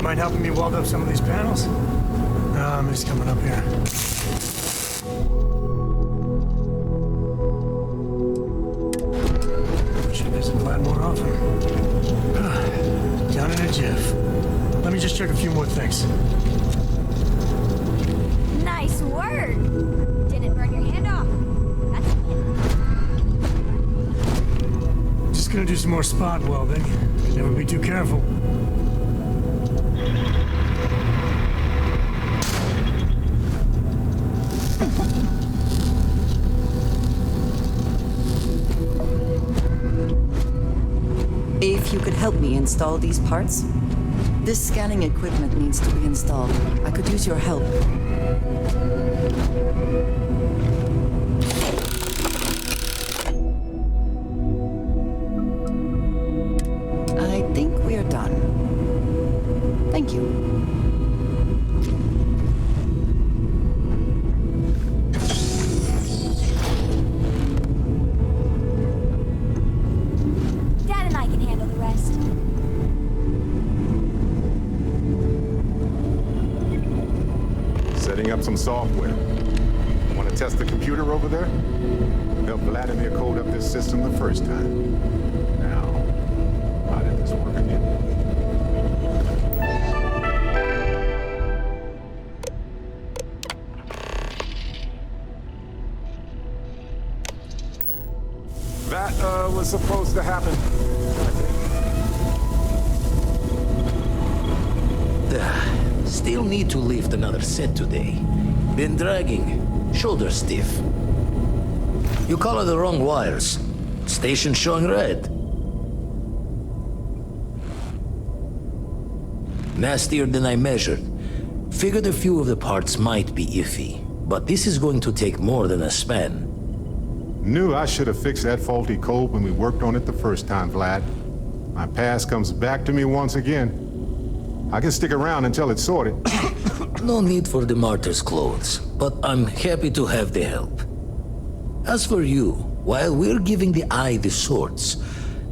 mind helping me weld up some of these panels? I'm just coming up here. Should visit Vlad more often. Down in a jiff. Let me just check a few more things. Nice work! Didn't burn your hand off. That's a win. Just gonna do some more spot welding. Never be too careful. If you could help me install these parts? This scanning equipment needs to be installed. I could use your help. I think we're done. Thank you. Dad and I can handle the rest. Setting up some software. Want to test the computer over there? Help Vladimir code up this system the first time. Now, how did this work again? That was supposed to happen, I think. Still need to lift another set today. Been dragging. Shoulder stiff. You color the wrong wires. Station showing red. Nastier than I measured. Figured a few of the parts might be iffy. But this is going to take more than a span. Knew I should have fixed that faulty code when we worked on it the first time, Vlad. My past comes back to me once again. I can stick around until it's sorted. No need for the martyr's clothes, but I'm happy to have the help. As for you, while we're giving the eye the swords,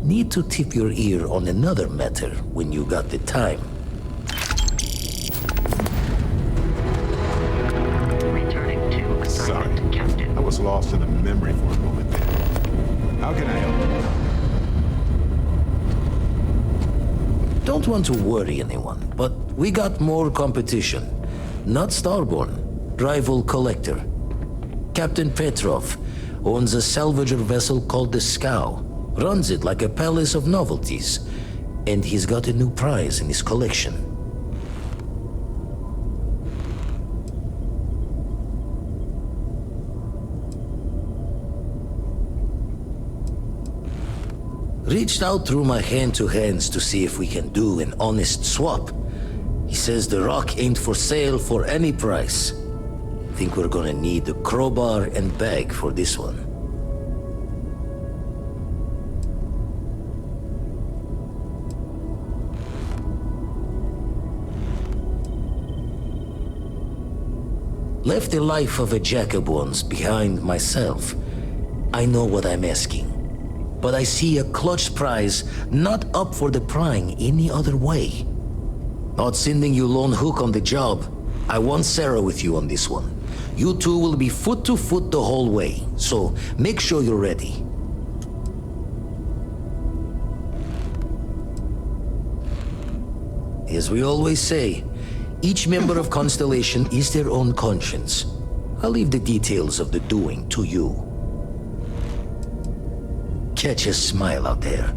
need to tip your ear on another matter when you got the time. Returning to Sorry, assignment, Captain. I was lost in the memory for a moment there. How can I help you? Don't want to worry anyone, but we got more competition. Not Starborn, rival collector. Captain Petrov owns a salvager vessel called the Scow. Runs it like a palace of novelties. And he's got a new prize in his collection. Reached out through my hand-to-hands to see if we can do an honest swap. He says the rock ain't for sale for any price. Think we're gonna need a crowbar and bag for this one. Left the life of a Jacob once behind myself. I know what I'm asking. But I see a clutch prize not up for the prying any other way. Not sending you lone hook on the job. I want Sarah with you on this one. You two will be foot to foot the whole way, so make sure you're ready. As we always say, each member of Constellation is their own conscience. I'll leave the details of the doing to you. Catch a smile out there.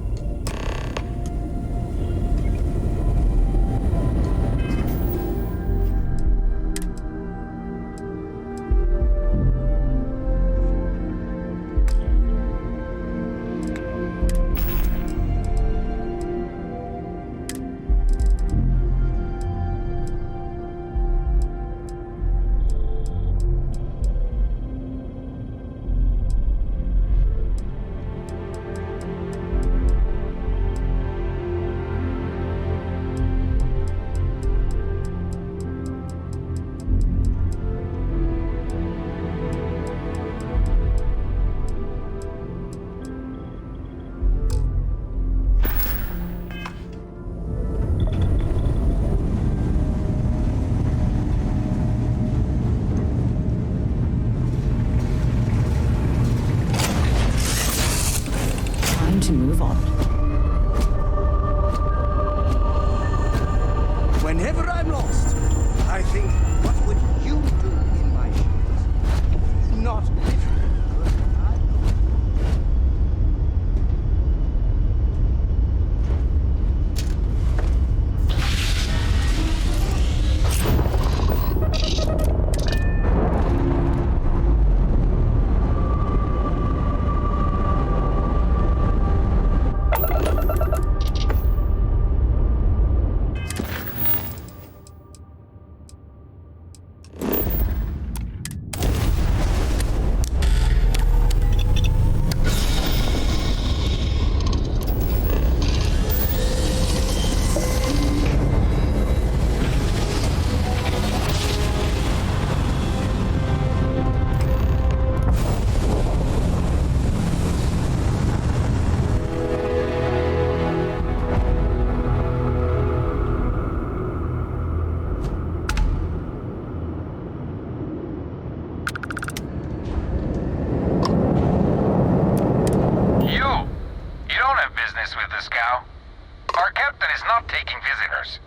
whenever I'm lost, I think, what would you do in my shoes? Not literally, could I? With the scow. Our captain is not taking visitors.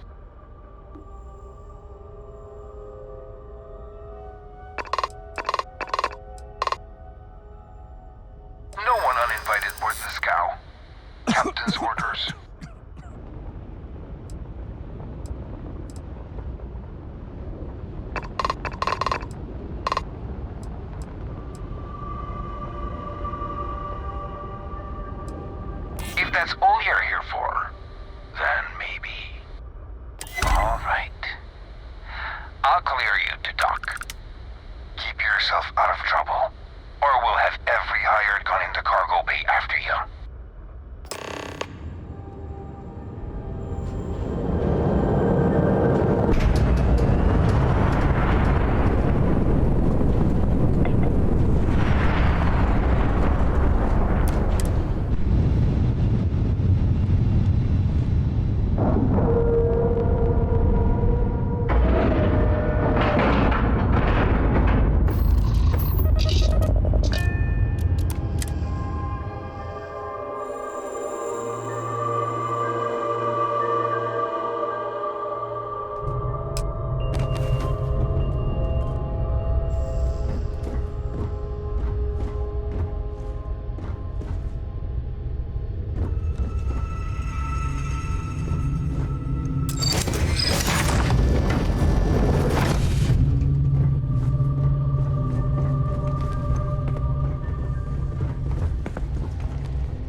No one uninvited board the scow. Captain's orders. If that's all you're here for, then maybe. All right. I'll clear you to dock. Keep yourself out of trouble, or we'll have every hired gun in the cargo bay after you.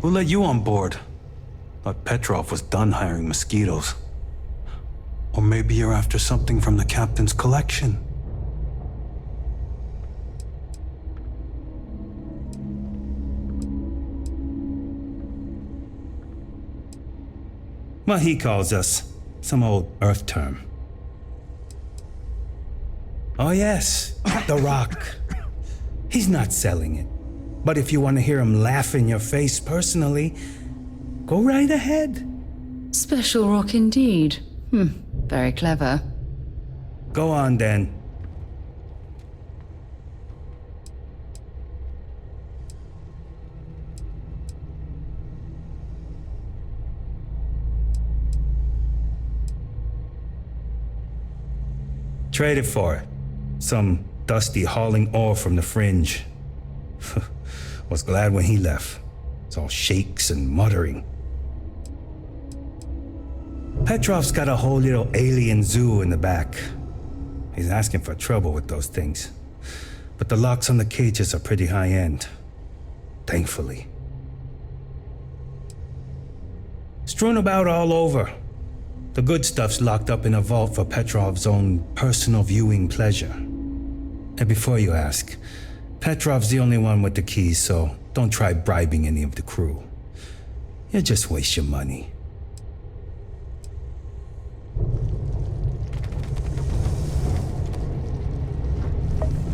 Who let you on board? Thought Petrov was done hiring mosquitoes. Or maybe you're after something from the captain's collection. Well, he calls us some old Earth term. Oh yes, the Rock. He's not selling it. But if you want to hear him laugh in your face personally, go right ahead. Special rock indeed. Very clever. Go on then. Trade it for it. Some dusty hauling ore from the fringe. Was glad when he left. It's all shakes and muttering. Petrov's got a whole little alien zoo in the back. He's asking for trouble with those things. But the locks on the cages are pretty high-end. Thankfully. Strewn about all over. The good stuff's locked up in a vault for Petrov's own personal viewing pleasure. And before you ask, Petrov's the only one with the keys, so don't try bribing any of the crew. You'll just waste your money.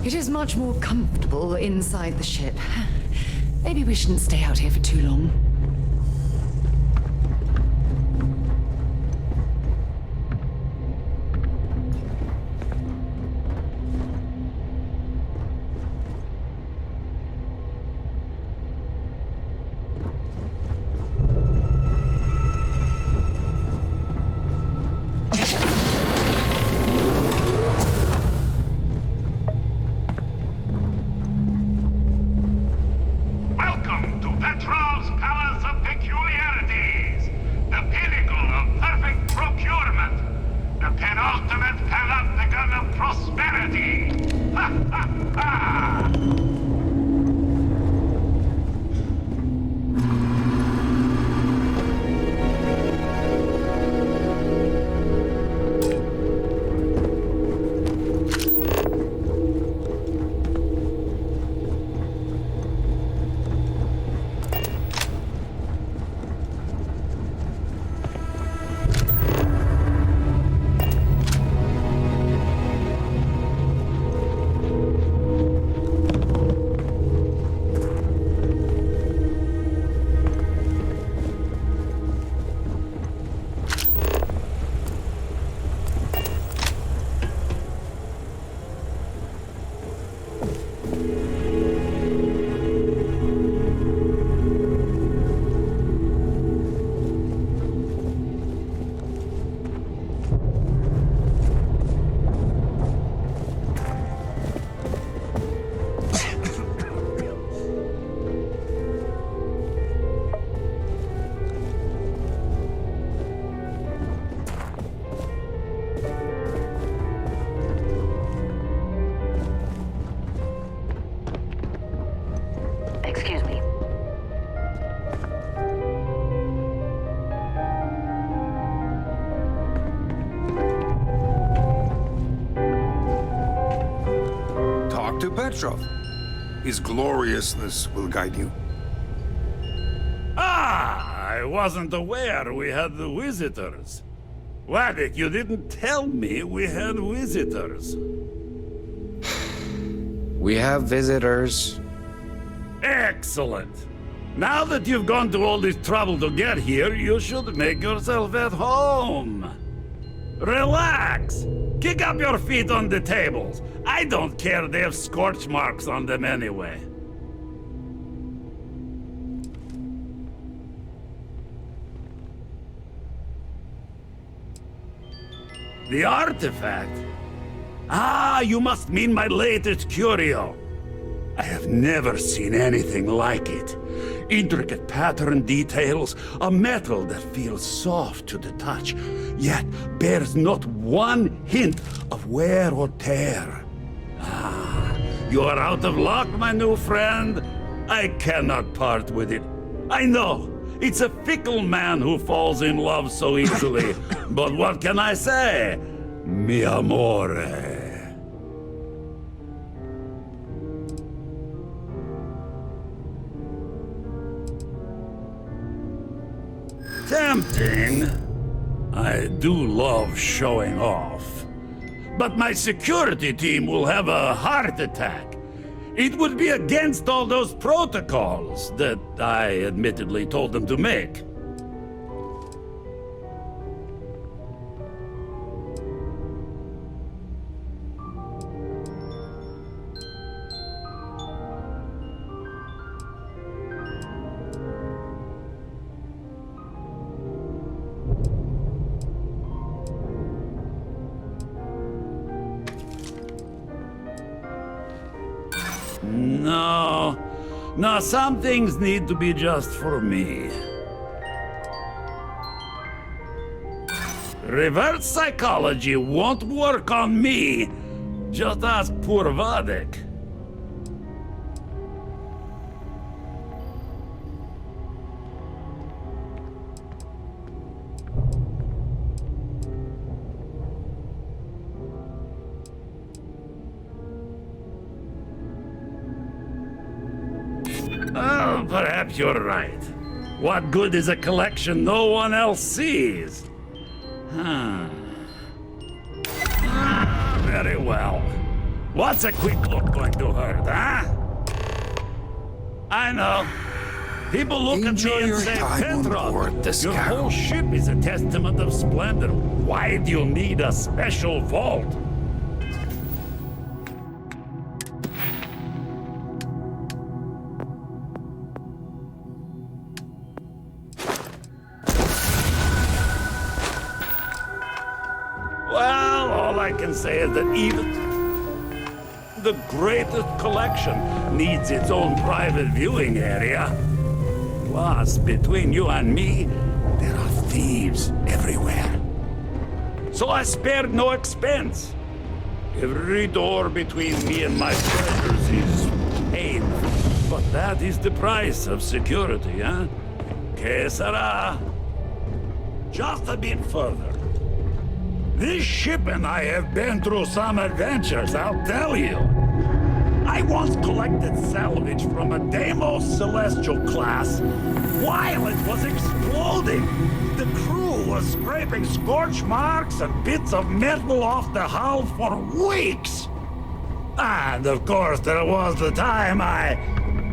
It is much more comfortable inside the ship. Maybe we shouldn't stay out here for too long. Petrov. His gloriousness will guide you. Ah, I wasn't aware we had visitors. Wadik, you didn't tell me we had visitors. We have visitors. Excellent. Now that you've gone to all this trouble to get here, you should make yourself at home. Relax. Kick up your feet on the tables. I don't care, they have scorch marks on them anyway. The artifact? Ah, you must mean my latest curio. I have never seen anything like it. Intricate pattern details, a metal that feels soft to the touch, yet bears not one hint of wear or tear. Ah, you are out of luck, my new friend. I cannot part with it. I know, it's a fickle man who falls in love so easily, but what can I say? Mi amore. Tempting. I do love showing off. But my security team will have a heart attack. It would be against all those protocols that I admittedly told them to make. No, some things need to be just for me. Reverse psychology won't work on me. Just ask poor Vadik. Oh, perhaps you're right. What good is a collection no one else sees? Very well. What's a quick look going to hurt, huh? I know. People look at me and say, Petrov, your whole ship is a testament of splendor. Why do you need a special vault? Well, all I can say is that even the greatest collection needs its own private viewing area. Plus, between you and me, there are thieves everywhere. So I spared no expense. Every door between me and my treasures is paid. But that is the price of security, huh? Que sera? Just a bit further. This ship and I have been through some adventures, I'll tell you. I once collected salvage from a Deimos Celestial class while it was exploding. The crew was scraping scorch marks and bits of metal off the hull for weeks. And of course, there was the time I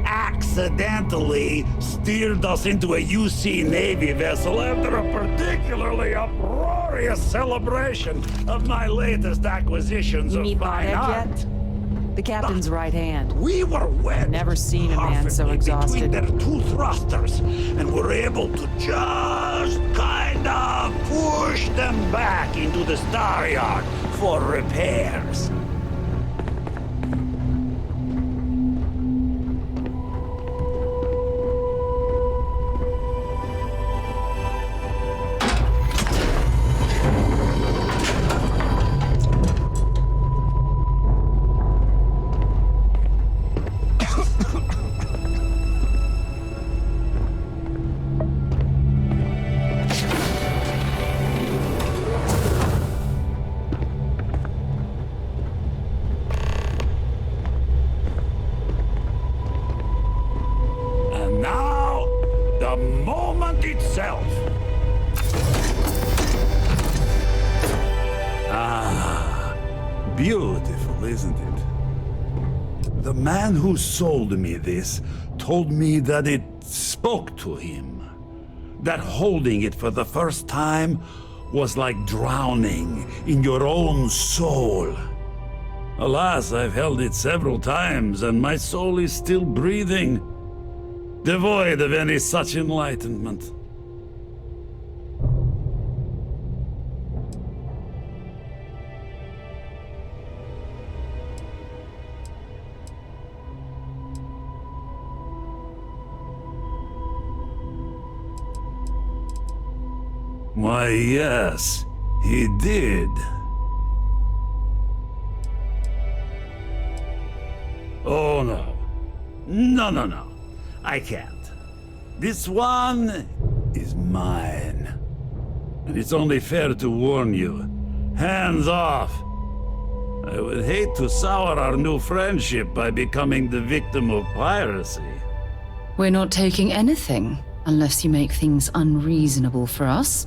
accidentally steered us into a UC Navy vessel after a particularly uproarious celebration of my latest acquisitions of fine art. Yet? The captain's right hand. We were wedged Never seen a man so exhausted. between their two thrusters, and were able to just kind of push them back into the star yard for repairs. beautiful, isn't it? The man who sold me this told me that it spoke to him. That holding it for the first time was like drowning in your own soul. Alas, I've held it several times, and my soul is still breathing, devoid of any such enlightenment. Why, yes, he did. Oh, no. No. I can't. This one is mine. And it's only fair to warn you. Hands off. I would hate to sour our new friendship by becoming the victim of piracy. We're not taking anything, unless you make things unreasonable for us.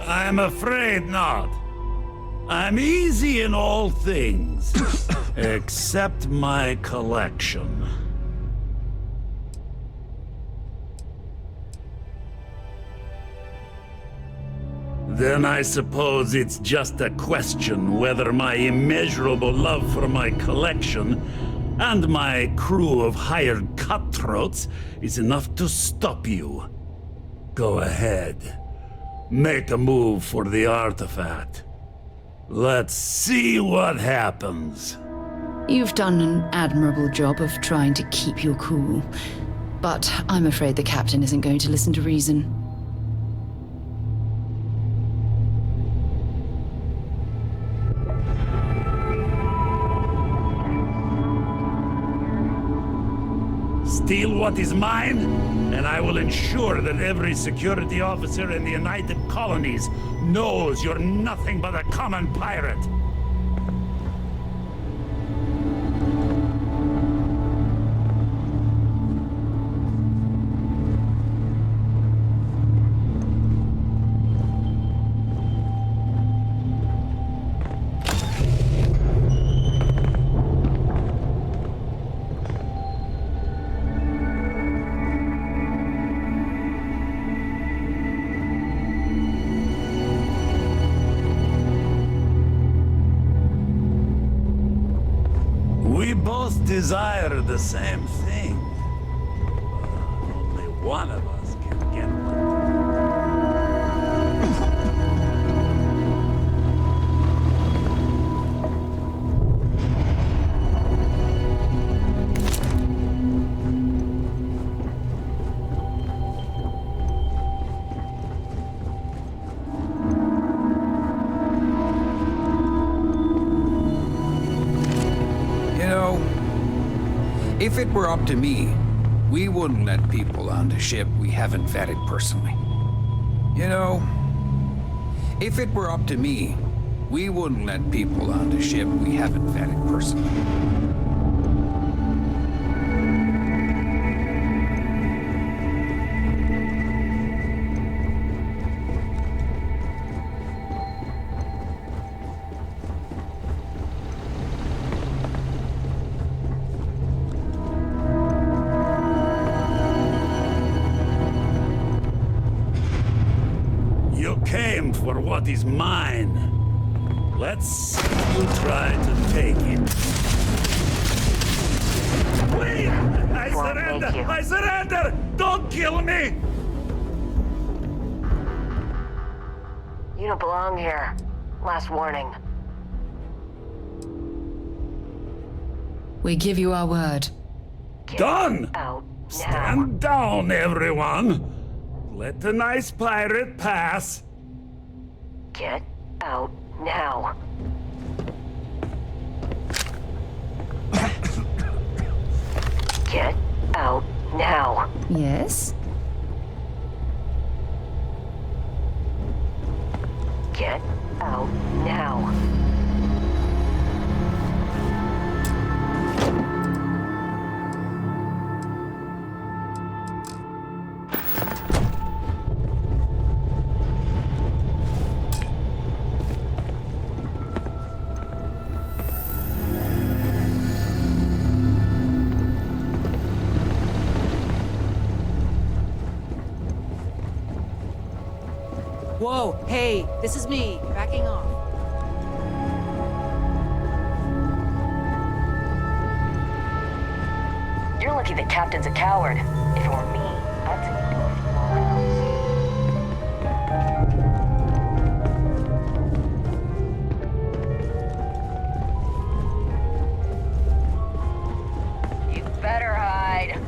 I'm afraid not. I'm easy in all things, except my collection. Then I suppose it's just a question whether my immeasurable love for my collection and my crew of hired cutthroats is enough to stop you. Go ahead. Make a move for the artifact. Let's see what happens. You've done an admirable job of trying to keep your cool, but I'm afraid the captain isn't going to listen to reason. Steal what is mine, and I will ensure that every security officer in the United Colonies knows you're nothing but a common pirate. Desire the same thing. Only one of us can get one. If it were up to me, we wouldn't let people on the ship we haven't vetted personally. You know, if it were up to me, we wouldn't let people on the ship we haven't vetted personally. For what is mine. Let's see you try to take it. Wait! I surrender! I surrender! Don't kill me! You don't belong here. Last warning. We give you our word. Done! Stand down, everyone! Let the nice pirate pass. Get out now. Get out now. Yes? Get out now. Whoa, hey, this is me, backing off. You're lucky the captain's a coward. If it were me, I'd send you to a few more rounds. You better hide.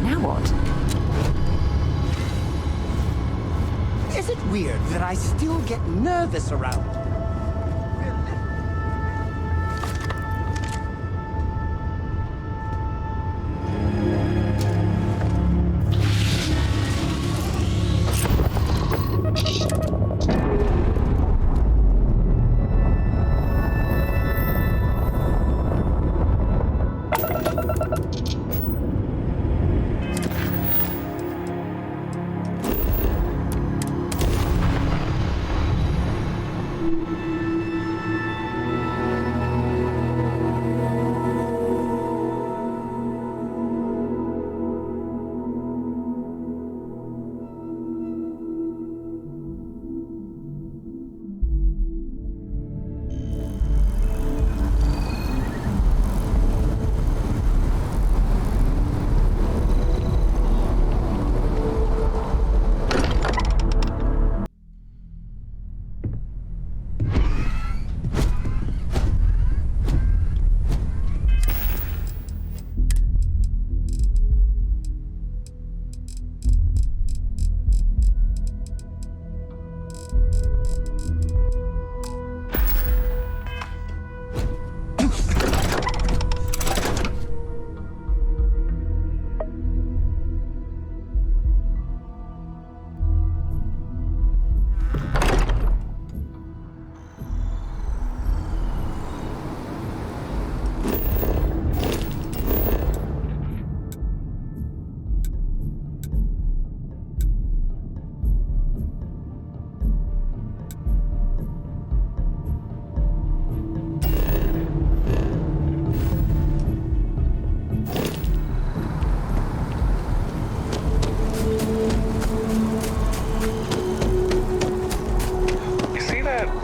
Now what? Is it weird that I still get nervous around?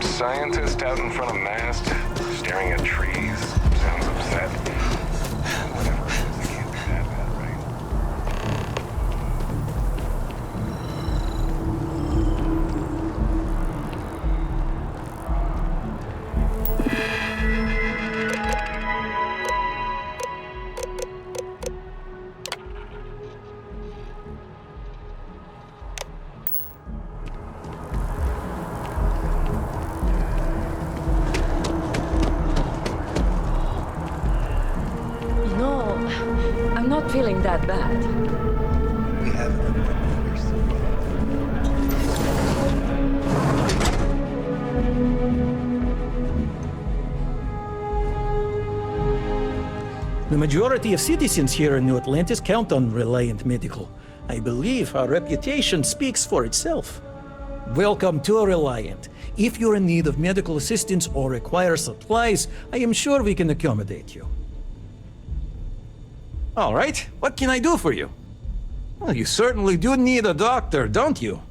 Scientist out in front of mast, staring at trees. Sounds upset. Whatever it is, it can't be that bad, right? I'm not feeling that bad. We have The majority of citizens here in New Atlantis count on Reliant Medical. I believe our reputation speaks for itself. Welcome to Reliant. If you're in need of medical assistance or require supplies, I am sure we can accommodate you. All right, what can I do for you? Well, you certainly do need a doctor, don't you?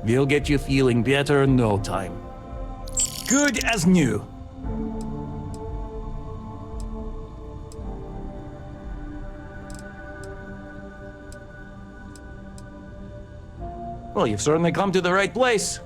We'll get you feeling better in no time. Good as new. Well, you've certainly come to the right place.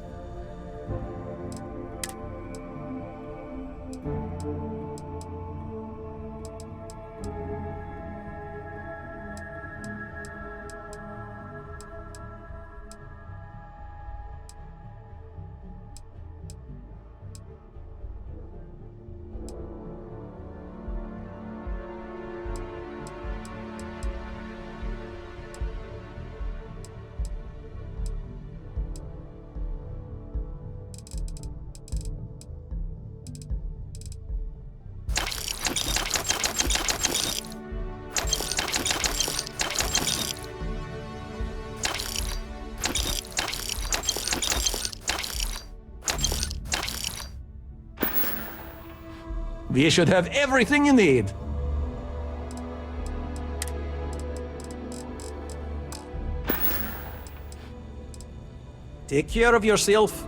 We should have everything you need. Take care of yourself.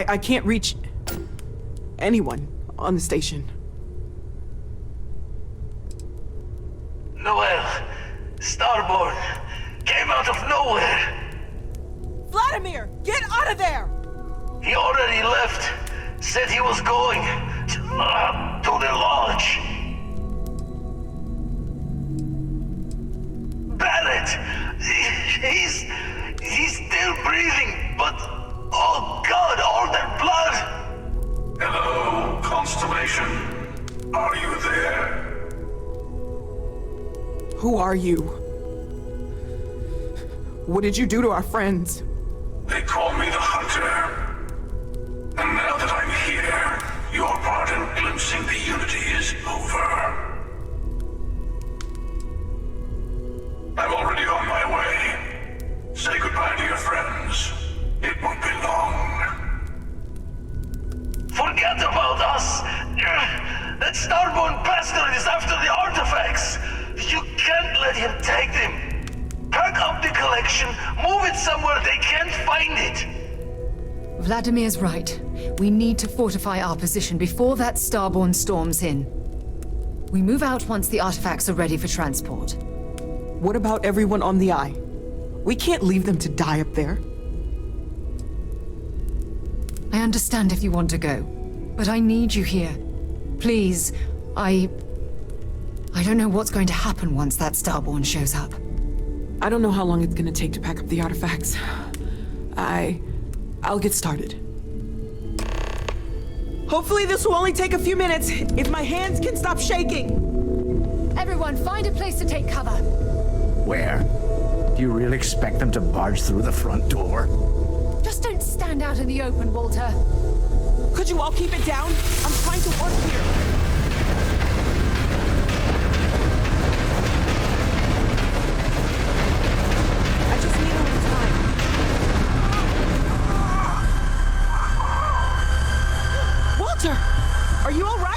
I can't reach anyone on the station. Noel, Starborn, came out of nowhere. Vladimir, get out of there! He already left. Said he was going to the lodge. Barrett, he's still breathing, but oh God, all that blood! Hello, Constellation. Are you there? Who are you? What did you do to our friends? They call me the Hunter. And now that I'm here, your part in glimpsing the Unity is over. I'm already on my way. Say goodbye to your friends. It won't be long. Forget about us! That Starborn bastard is after the artifacts! You can't let him take them! Pack up the collection, move it somewhere they can't find it! Vladimir's right. We need to fortify our position before that Starborn storms in. We move out once the artifacts are ready for transport. What about everyone on the Eye? We can't leave them to die up there. I understand if you want to go, but I need you here. Please, I don't know what's going to happen once that Starborn shows up. I don't know how long it's gonna take to pack up the artifacts. I'll get started. Hopefully this will only take a few minutes, if my hands can stop shaking. Everyone, find a place to take cover. Where? Do you really expect them to barge through the front door? Just don't stand out in the open, Walter. Could you all keep it down? I'm trying to work here. I just need a little time. Walter! Are you all right?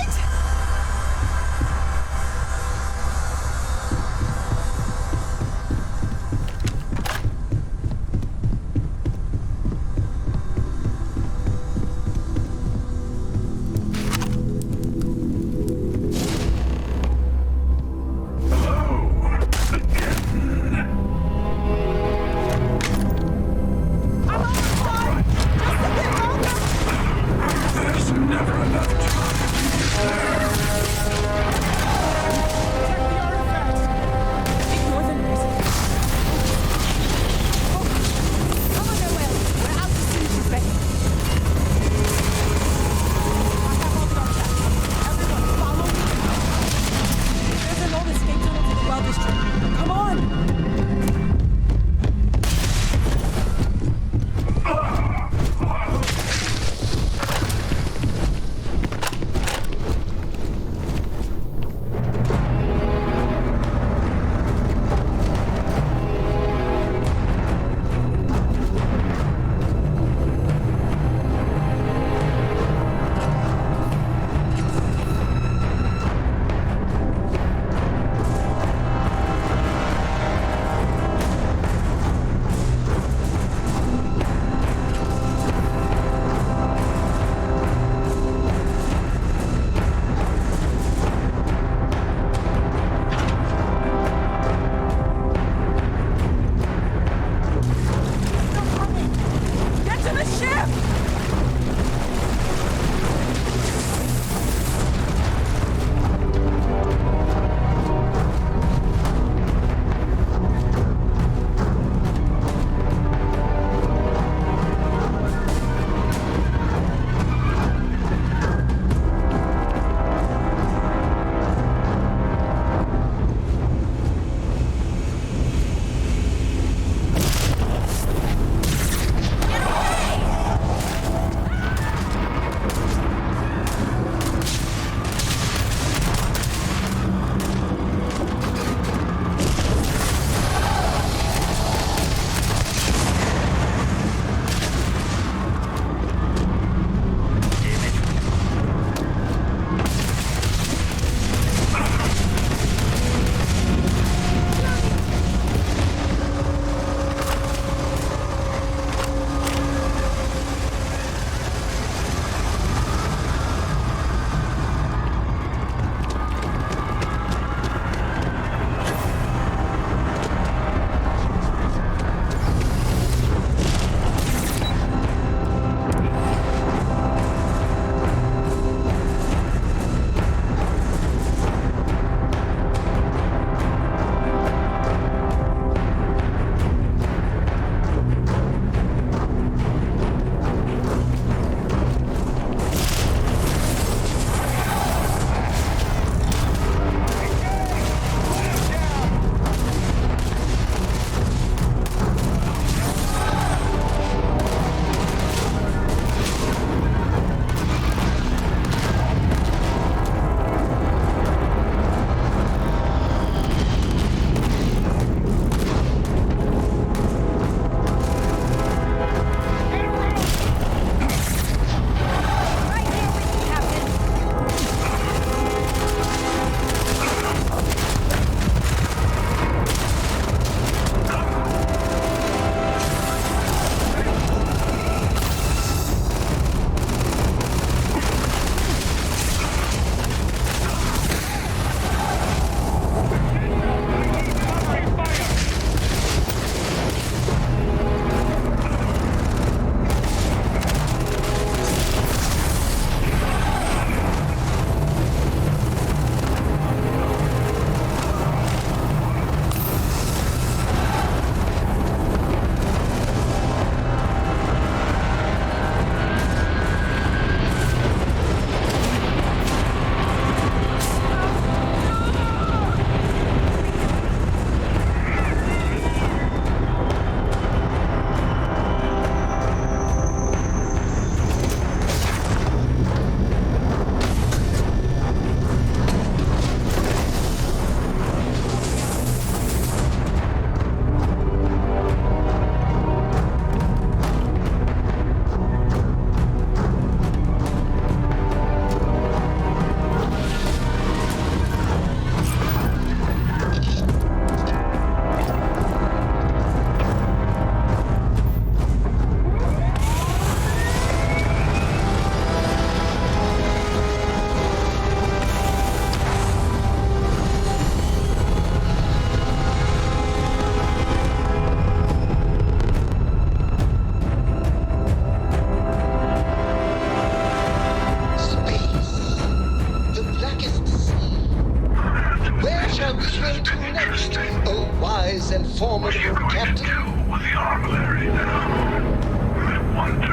quite interesting. Oh, wise and formidable captain. What are you going to do with the armillary now? I wonder.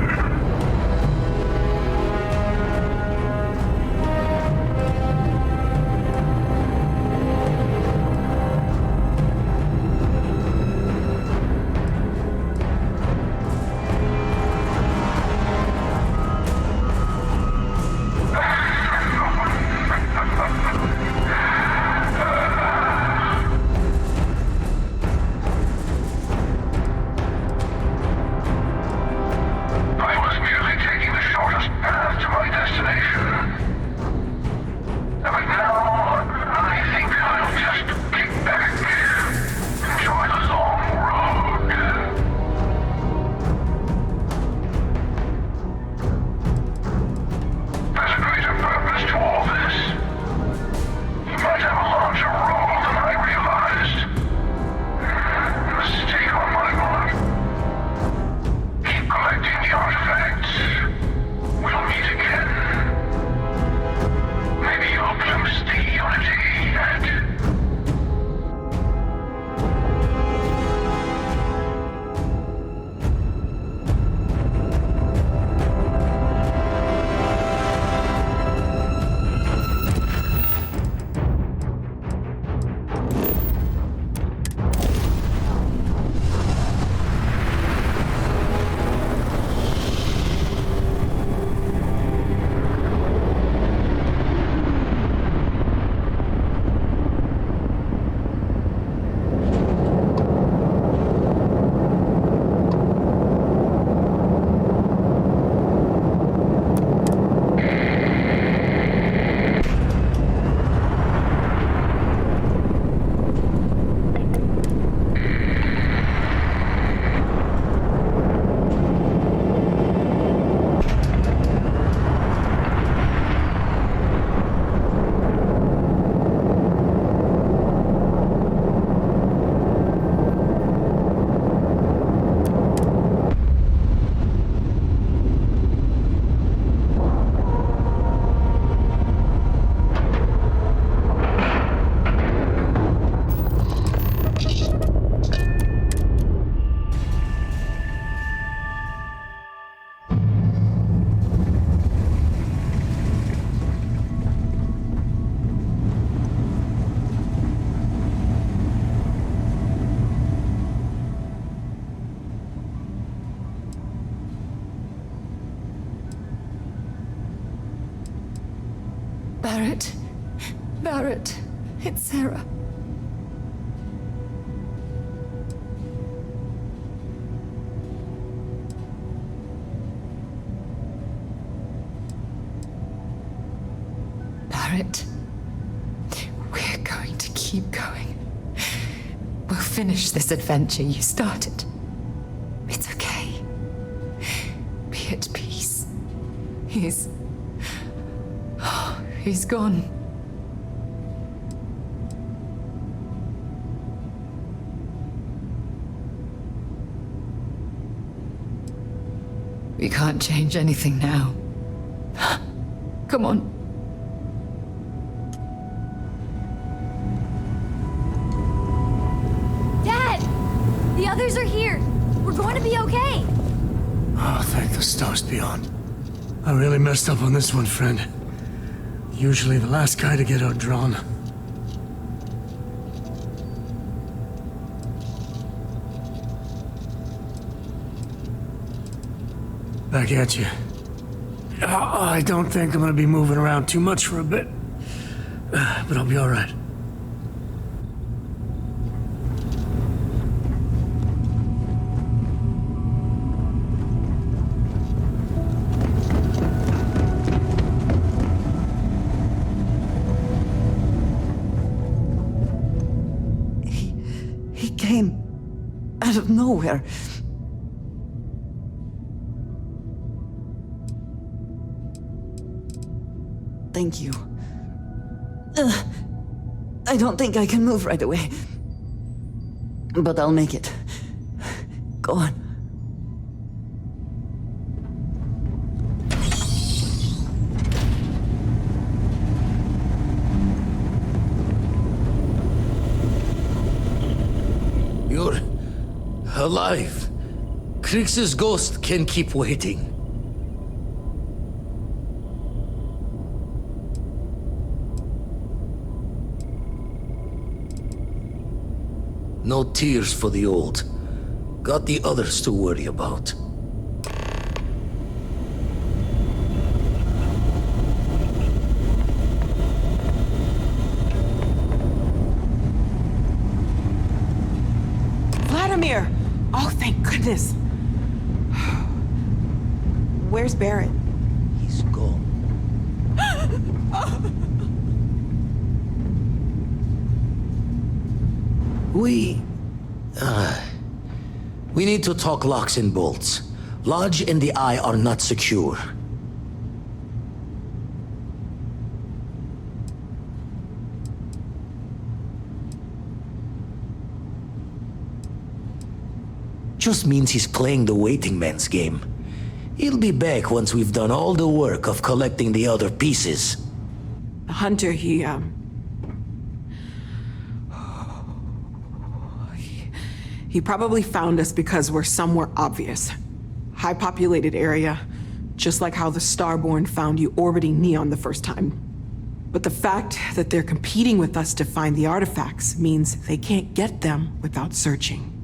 Barrett, it's Sarah. Barrett, we're going to keep going. We'll finish this adventure you started. It's okay. Be at peace. He's gone. We can't change anything now. Come on. Dad! The others are here. We're going to be okay. Oh, thank the stars beyond. I really messed up on this one, friend. Usually the last guy to get outdrawn. Back at you. I don't think I'm gonna be moving around too much for a bit. But I'll be alright. He came out of nowhere. Thank you. I don't think I can move right away. But I'll make it. Go on. You're alive. Krix's ghost can keep waiting. No tears for the old. Got the others to worry about. Vladimir! Oh, thank goodness. Where's Barrett? He's gone. We need to talk locks and bolts. Lodge and the Eye are not secure. Just means he's playing the waiting man's game. He'll be back once we've done all the work of collecting the other pieces. The hunter, he probably found us because we're somewhere obvious. High-populated area, just like how the Starborn found you orbiting Neon the first time. But the fact that they're competing with us to find the artifacts means they can't get them without searching.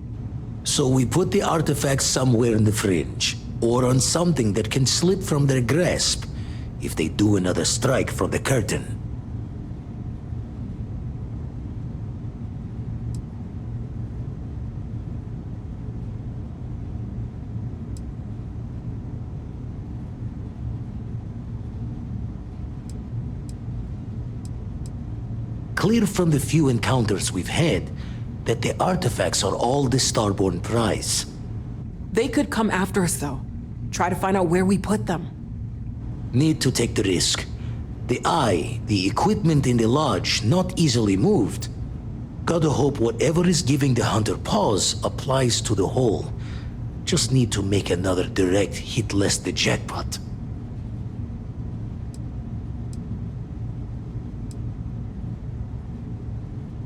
So we put the artifacts somewhere in the fringe, or on something that can slip from their grasp if they do another strike from the curtain. Clear from the few encounters we've had that the artifacts are all the Starborn prize. They could come after us, though. Try to find out where we put them. Need to take the risk. The Eye, the equipment in the lodge, not easily moved. Gotta hope whatever is giving the hunter pause applies to the whole. Just need to make another direct hit less the jackpot.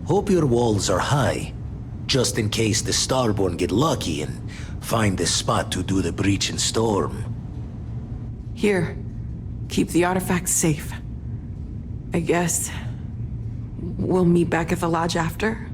Hope your walls are high, just in case the Starborn get lucky and find the spot to do the breach and storm. Here, keep the artifacts safe. I guess we'll meet back at the lodge after?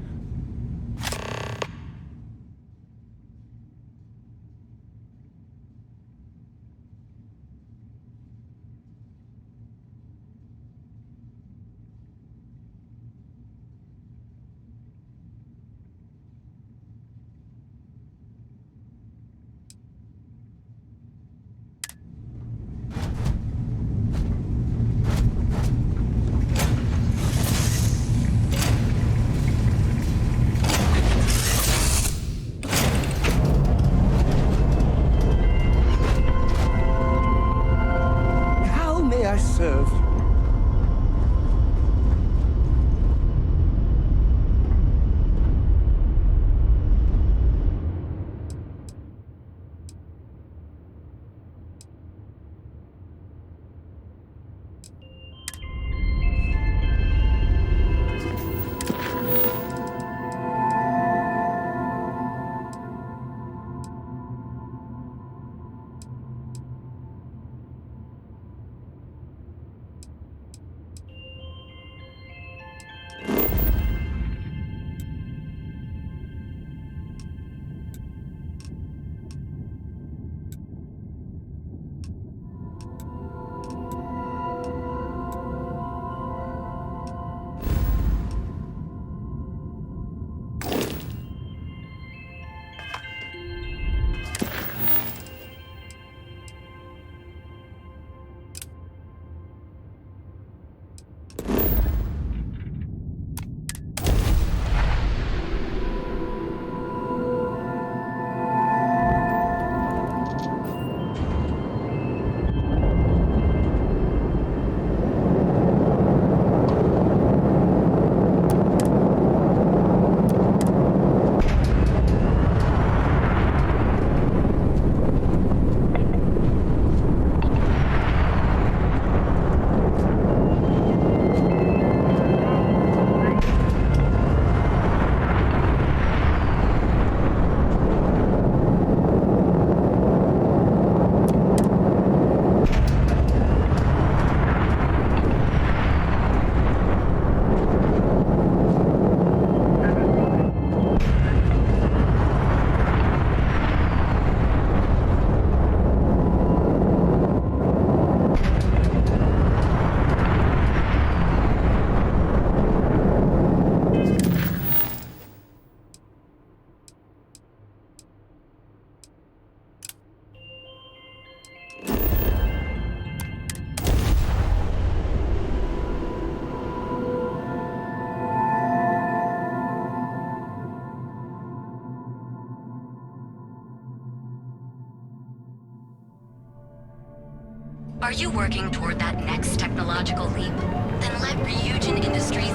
Are you working toward that next technological leap? Then let Ryujin Industries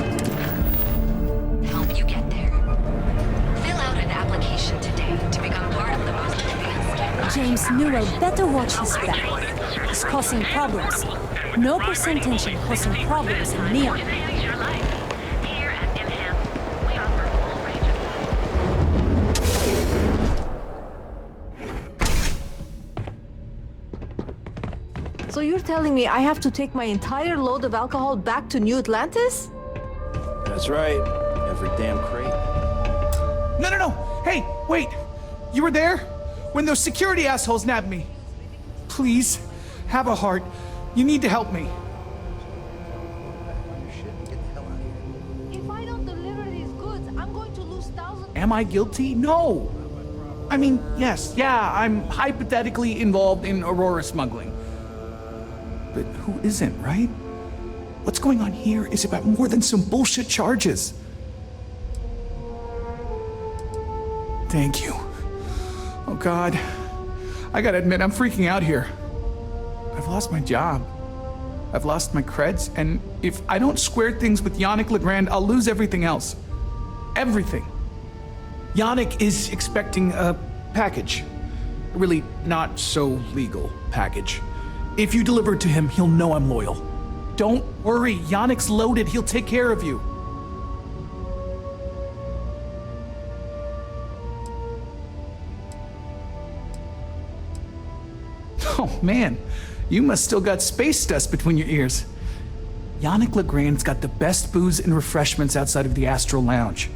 help you get there. Fill out an application today to become part of the most advanced. James Newell better watch his back. He's causing problems. No percentage in causing problems in Neon. So you're telling me I have to take my entire load of alcohol back to New Atlantis? That's right. Every damn crate. No. Hey, wait. You were there? When those security assholes nabbed me. Please, have a heart. You need to help me. If I don't deliver these goods, I'm going to lose thousands. Am I guilty? No. I mean, yes, I'm hypothetically involved in Aurora smuggling. But who isn't, right? What's going on here is about more than some bullshit charges. Thank you. Oh God. I gotta admit, I'm freaking out here. I've lost my job. I've lost my creds, and if I don't square things with Yannick Legrand, I'll lose everything else. Everything. Yannick is expecting a package. A really not so legal package. If you deliver it to him, he'll know I'm loyal. Don't worry, Yannick's loaded. He'll take care of you. Oh man, you must still got space dust between your ears. Yannick Legrand's got the best booze and refreshments outside of the Astral Lounge.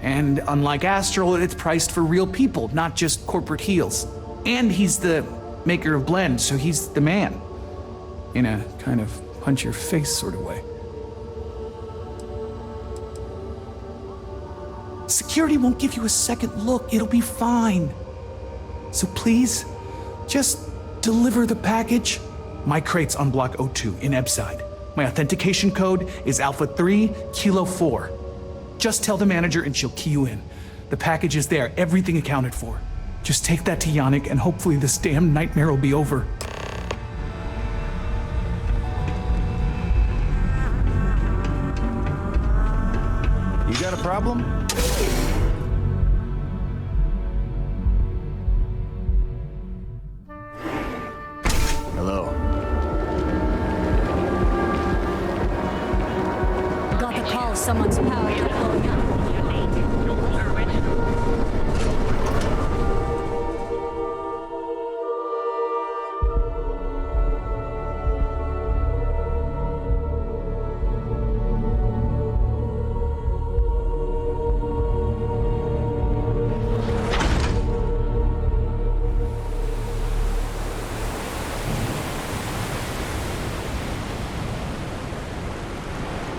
And unlike Astral, it's priced for real people, not just corporate heels. And he's the maker of blends, so he's the man. In a kind of punch your face sort of way. Security won't give you a second look. It'll be fine. So please, just deliver the package. My crate's on block 02 in Ebside. My authentication code is Alpha 3 Kilo 4. Just tell the manager and she'll key you in. The package is there, everything accounted for. Just take that to Yannick and hopefully this damn nightmare will be over. You got a problem? Hello. Got a call, someone's power is blowing up.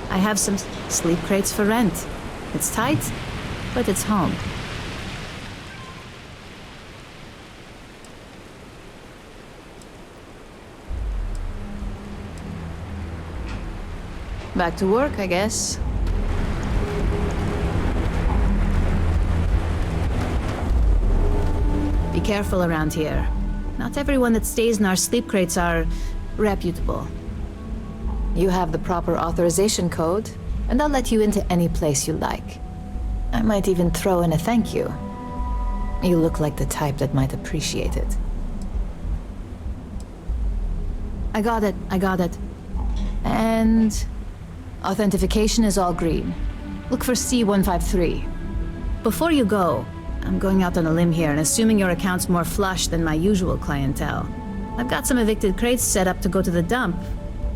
I have some sleep crates for rent. It's tight, but it's home. Back to work, I guess. Be careful around here. Not everyone that stays in our sleep crates are reputable. You have the proper authorization code, and I'll let you into any place you like. I might even throw in a thank you. You look like the type that might appreciate it. I got it. And authentication is all green. Look for C153. Before you go, I'm going out on a limb here and assuming your account's more flush than my usual clientele. I've got some evicted crates set up to go to the dump.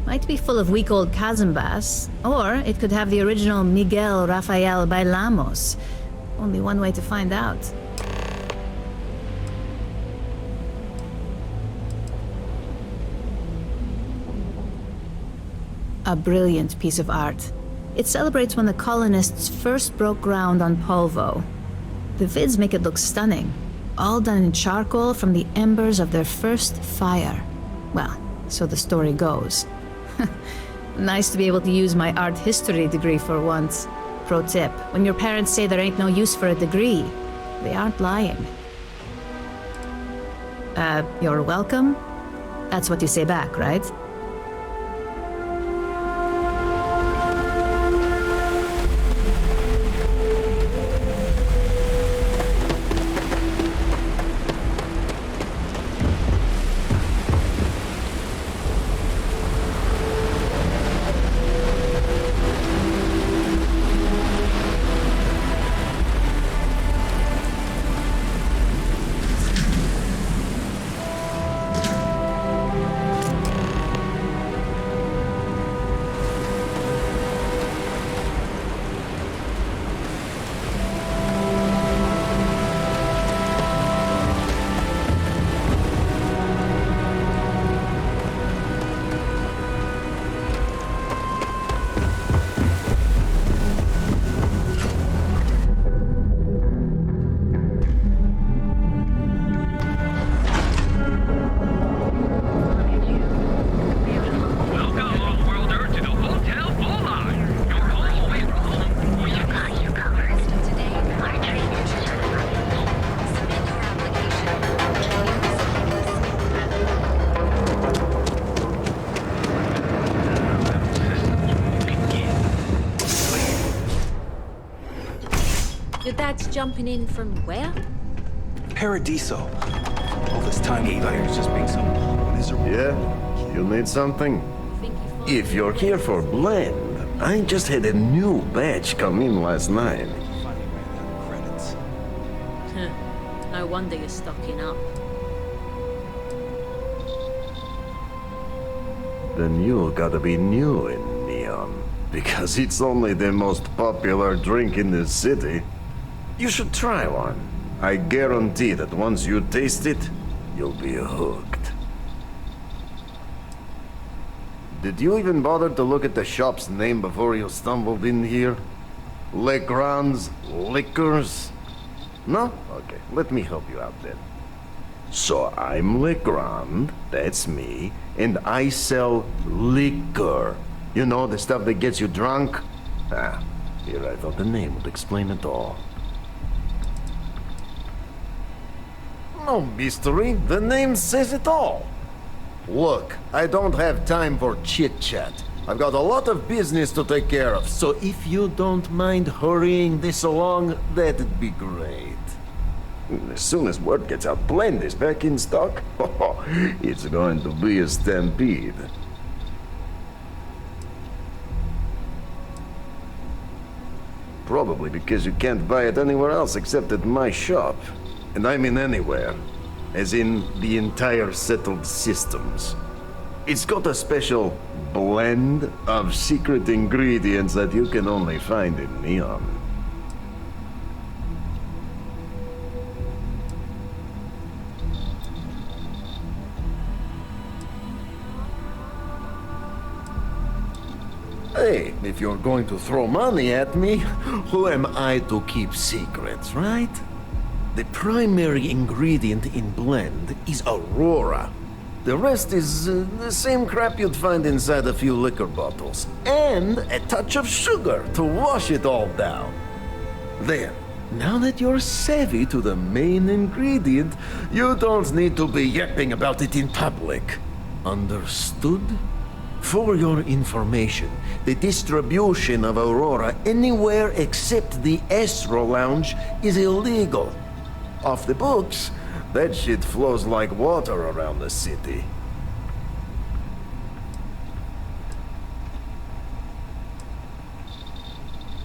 Might be full of week-old Kazambas, or it could have the original Miguel Rafael Bailamos. Only one way to find out. A brilliant piece of art. It celebrates when the colonists first broke ground on Polvo. The vids make it look stunning, all done in charcoal from the embers of their first fire. Well, so the story goes. Nice to be able to use my art history degree for once. Pro tip, when your parents say there ain't no use for a degree, they aren't lying. You're welcome. That's what you say back, right? Your dad's jumping in from where? Paradiso. All this time, Eli's just being some miserable. Yeah? You need something? If you're here for blend, I just had a new batch come in last night. No wonder you're stocking up. Then you gotta be new in Neon, because it's only the most popular drink in the city. You should try one. I guarantee that once you taste it, you'll be hooked. Did you even bother to look at the shop's name before you stumbled in here? Legrand's Liquors? No? Okay, let me help you out then. So I'm Legrand, that's me, and I sell liquor. You know, the stuff that gets you drunk? Ah, here I thought the name would explain it all. No mystery, the name says it all. Look, I don't have time for chit-chat. I've got a lot of business to take care of, so if you don't mind hurrying this along, that'd be great. As soon as word gets out Blend is back in stock, it's going to be a stampede. Probably because you can't buy it anywhere else except at my shop. And I mean anywhere, as in the entire settled systems. It's got a special blend of secret ingredients that you can only find in Neon. Hey, if you're going to throw money at me, who am I to keep secrets, right? The primary ingredient in blend is Aurora. The rest is the same crap you'd find inside a few liquor bottles. And a touch of sugar to wash it all down. There. Now that you're savvy to the main ingredient, you don't need to be yapping about it in public. Understood? For your information, the distribution of Aurora anywhere except the Astro Lounge is illegal. Off the books, that shit flows like water around the city.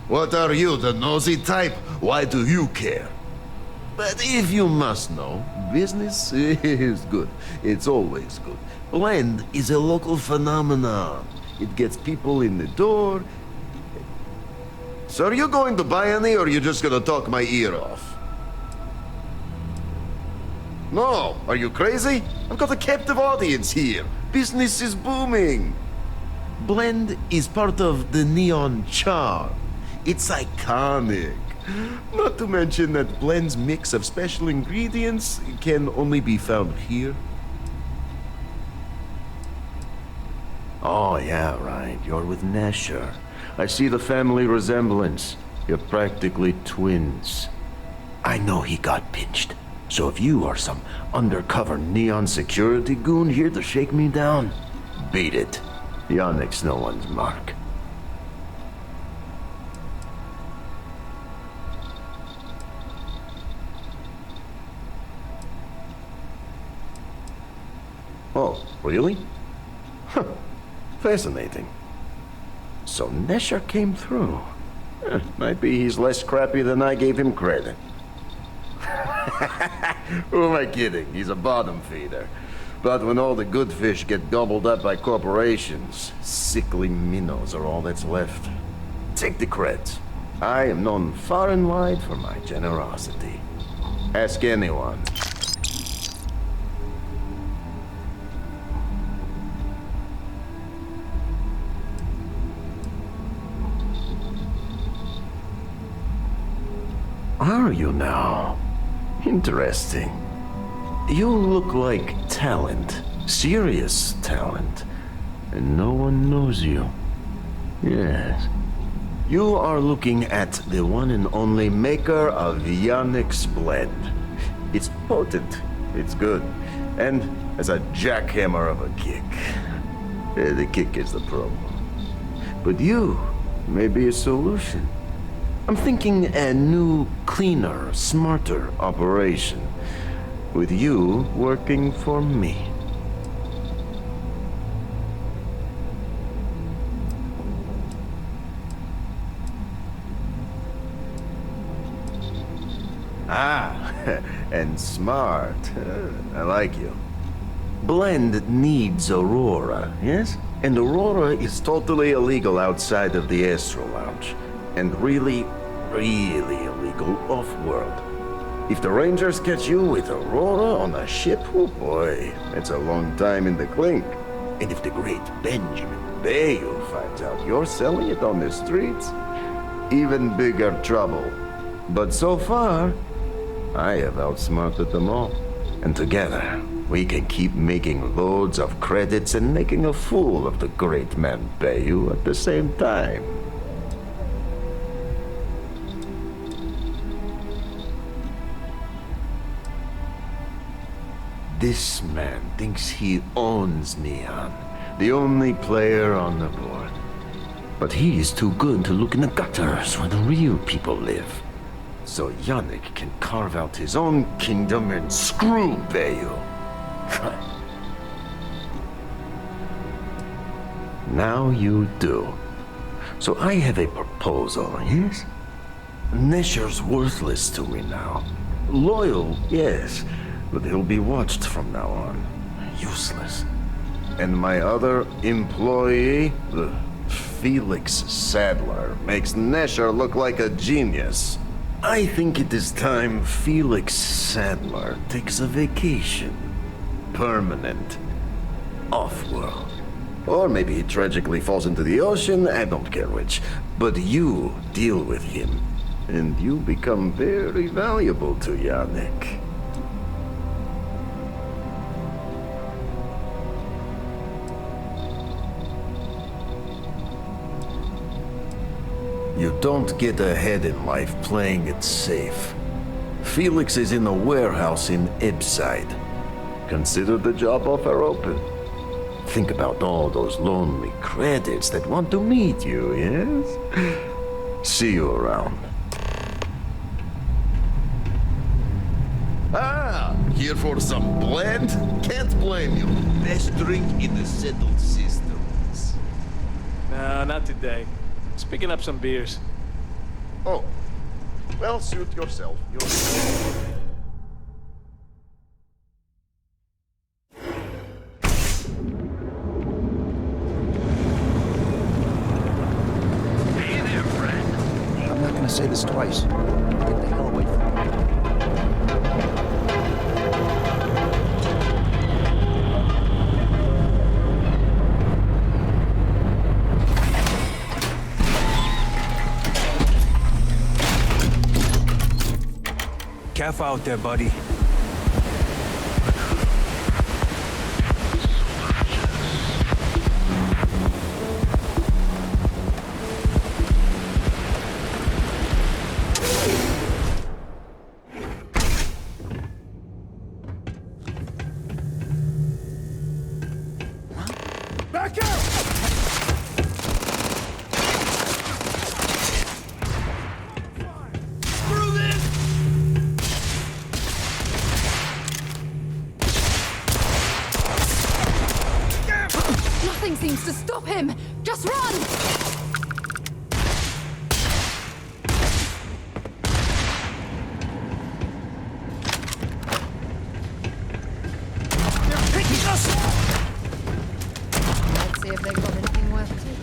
What are you, the nosy type? Why do you care? But if you must know, business is good. It's always good. Blend is a local phenomenon. It gets people in the door. So are you going to buy any, or are you just gonna talk my ear off? No, are you crazy? I've got a captive audience here. Business is booming. Blend is part of the Neon charm. It's iconic. Not to mention that Blend's mix of special ingredients can only be found here. Oh, yeah, right. You're with Nasher. I see the family resemblance. You're practically twins. I know he got pinched. So if you are some undercover neon security goon here to shake me down, beat it. Yannick's no one's mark. Oh, really? Huh. Fascinating. So Nesher came through. Might be he's less scrappy than I gave him credit. Who am I kidding? He's a bottom feeder. But when all the good fish get gobbled up by corporations, sickly minnows are all that's left. Take the creds. I am known far and wide for my generosity. Ask anyone. Are you now? Interesting. You look like talent. Serious talent. And no one knows you. Yes. You are looking at the one and only maker of Yannick's blend. It's potent. It's good. And has a jackhammer of a kick. The kick is the problem. But you may be a solution. I'm thinking a new, cleaner, smarter operation. With you working for me. Ah, and smart. I like you. Blend needs Aurora, yes? And Aurora is totally illegal outside of the Astro Lounge. And really, really illegal off-world. If the Rangers catch you with Aurora on a ship, oh boy, that's a long time in the clink. And if the great Benjamin Bayou finds out you're selling it on the streets, even bigger trouble. But so far, I have outsmarted them all. And together, we can keep making loads of credits and making a fool of the great man Bayou at the same time. This man thinks he owns Neon, the only player on the board. But he is too good to look in the gutters where the real people live. So Yannick can carve out his own kingdom and screw Bayou. Now you do. So I have a proposal, yes? Nesher's worthless to me now. Loyal, yes. But he'll be watched from now on. Useless. And my other employee, Felix Sadler, makes Nesher look like a genius. I think it is time Felix Sadler takes a vacation. Permanent. Off-world. Or maybe he tragically falls into the ocean, I don't care which. But you deal with him. And you become very valuable to Yannick. You don't get ahead in life playing it safe. Felix is in a warehouse in Episode. Consider the job offer open. Think about all those lonely credits that want to meet you, yes? See you around. Ah, here for some blend? Can't blame you. Best drink in the settled systems. No, not today. Just picking up some beers. Oh, well, suit yourself. Hey there, friend. I'm not gonna say this twice. Get the hell away from me. Calf out there, buddy. Stop him! Just run! They're picking us up! Let's see if they've got anything worth taking.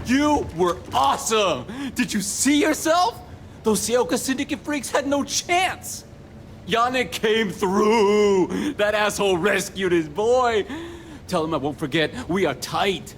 You were awesome! Did you see yourself? Those Seoka Syndicate freaks had no chance! Yannick came through! That asshole rescued his boy! Tell him I won't forget, we are tight!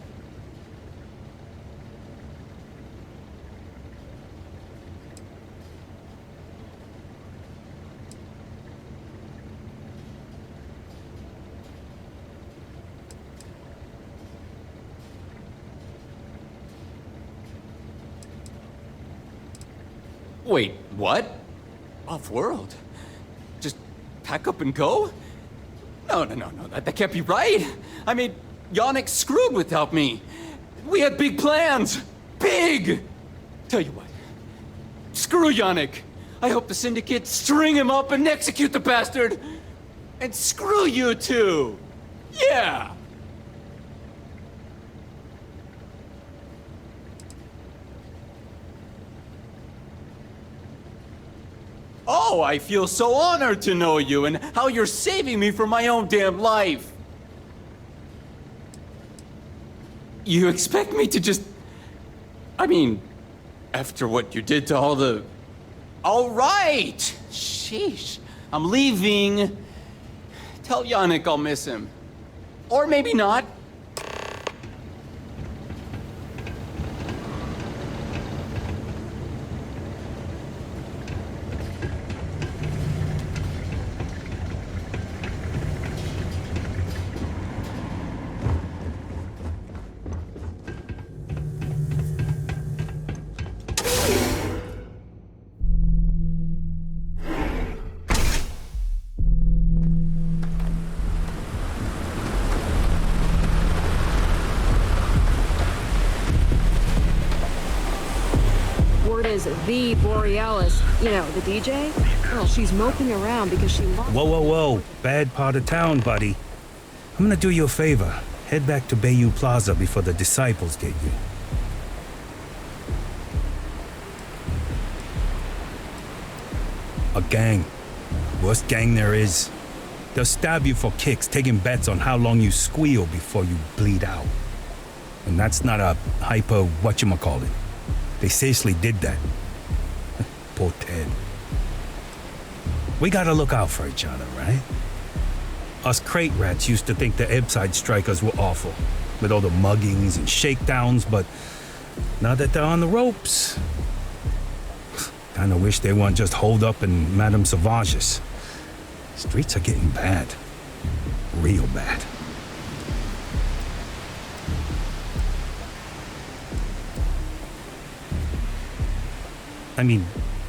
Wait, what? Off-world? Just pack up and go? No, that can't be right. I mean, Yannick screwed without me. We had big plans. Big! Tell you what, screw Yannick. I hope the Syndicate string him up and execute the bastard. And screw you too. Yeah! Oh, I feel so honored to know you and how you're saving me from my own damn life. You expect me to just... I mean, after what you did to all the... All right! Sheesh. I'm leaving. Tell Yannick I'll miss him. Or maybe not. Is the Borealis, you know, the DJ? Well, she's moping around because she lost... Whoa. Bad part of town, buddy. I'm gonna do you a favor. Head back to Bayou Plaza before the disciples get you. A gang. Worst gang there is. They'll stab you for kicks, taking bets on how long you squeal before you bleed out. And that's not a hyper whatchamacallit. They seriously did that. Poor Ted. We gotta look out for each other, right? Us crate rats used to think the Ebbside strikers were awful, with all the muggings and shakedowns, but now that they're on the ropes, kinda wish they weren't just holed up in Madame Sauvage's. Streets are getting bad. Real bad. I mean,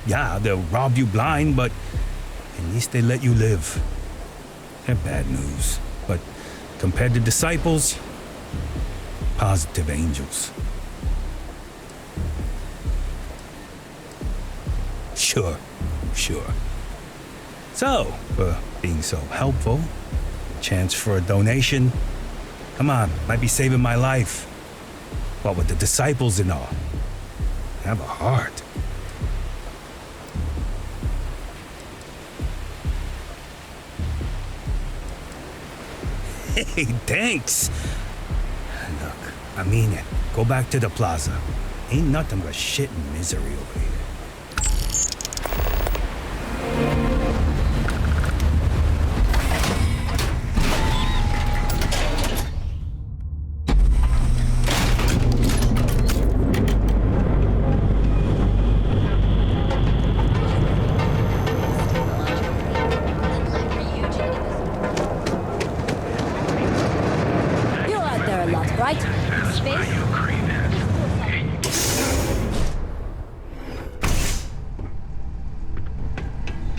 yeah, they'll rob you blind, but at least they let you live. They're bad news, but compared to disciples, positive angels. Sure. So, for being so helpful, chance for a donation. Come on, might be saving my life. What with the disciples and all. Have a heart. Hey, thanks. Look, I mean it. Go back to the plaza. Ain't nothing but shit and misery over here.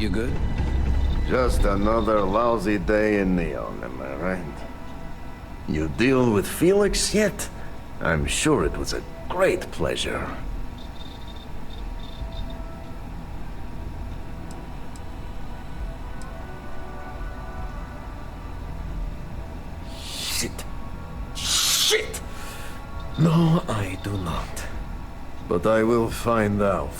You good? Just another lousy day in Neon, am I right? You deal with Felix yet? I'm sure it was a great pleasure. Shit! No, I do not. But I will find out.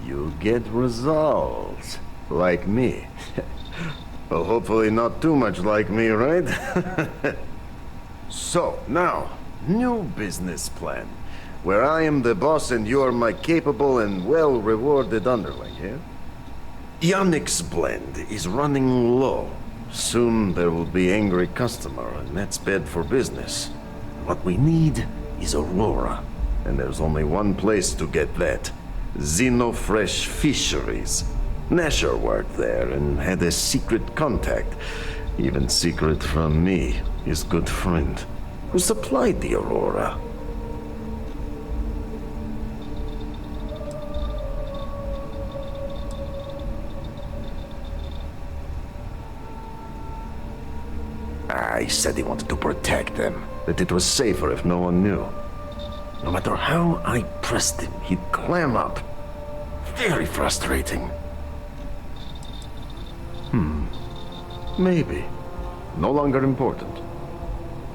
You get results. Like me. Well, hopefully not too much like me, right? So, now, new business plan. Where I am the boss and you are my capable and well-rewarded underling, yeah? Yannick's blend is running low. Soon there will be angry customer, and that's bad for business. What we need is Aurora. And there's only one place to get that. Xenofresh Fisheries. Nasher worked there and had a secret contact. Even secret from me, his good friend, who supplied the Aurora. He said he wanted to protect them, that it was safer if no one knew. No matter how I pressed him, he'd clam up. Very frustrating. Maybe. No longer important.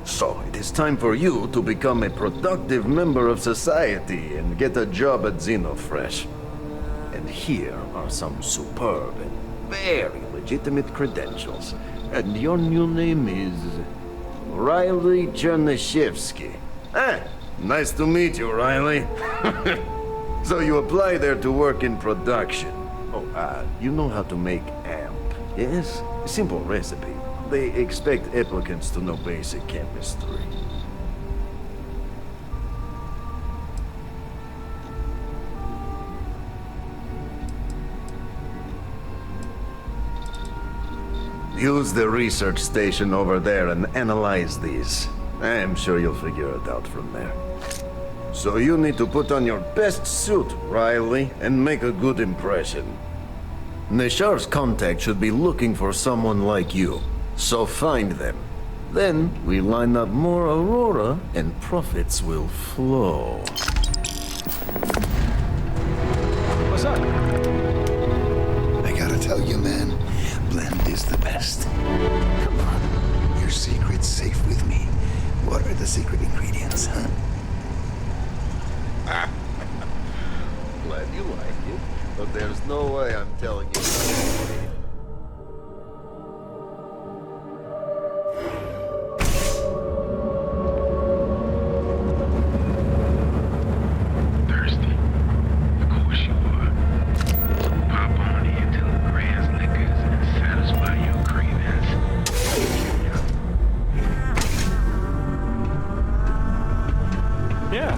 So, it is time for you to become a productive member of society and get a job at Xenofresh. And here are some superb and very legitimate credentials. And your new name is Riley Chernyshevsky. Nice to meet you, Riley. So you apply there to work in production. Oh, you know how to make amp, yes? Simple recipe. They expect applicants to know basic chemistry. Use the research station over there and analyze these. I'm sure you'll figure it out from there. So you need to put on your best suit, Riley, and make a good impression. Neshar's contact should be looking for someone like you. So find them. Then we line up more Aurora and profits will flow. What's up? I gotta tell you, man, blend is the best. Come on, your secret's safe with me. What are the secret ingredients, huh? Glad you like it, but there's no way I'm telling you. Thirsty? Of course you are. Pop on into the Grand's Liquors and satisfy your cravings. Yeah.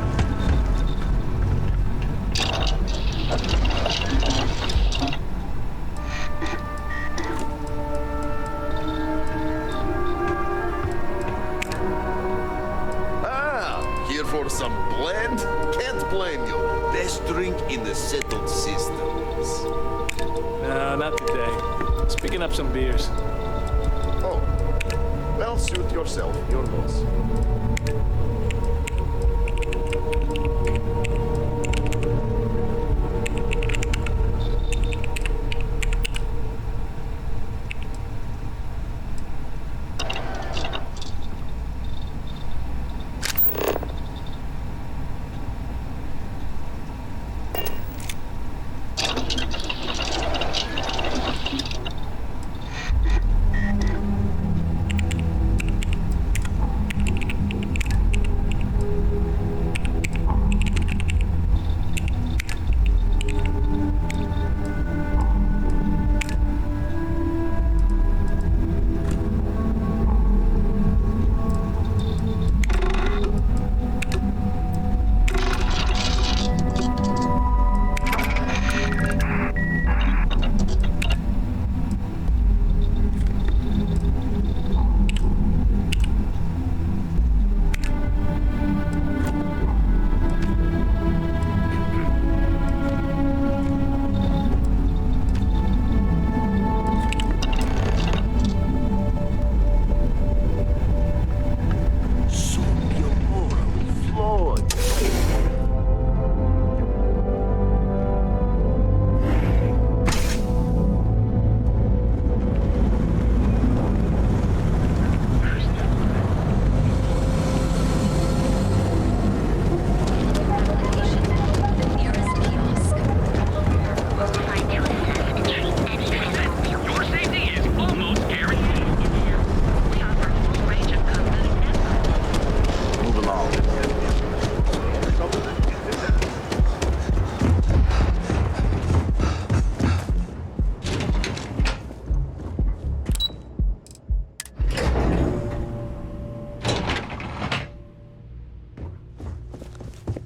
Here for some blend? Can't blame you. Best drink in the settled systems. No, not today. Just picking up some beers. Oh, well, suit yourself. Your loss.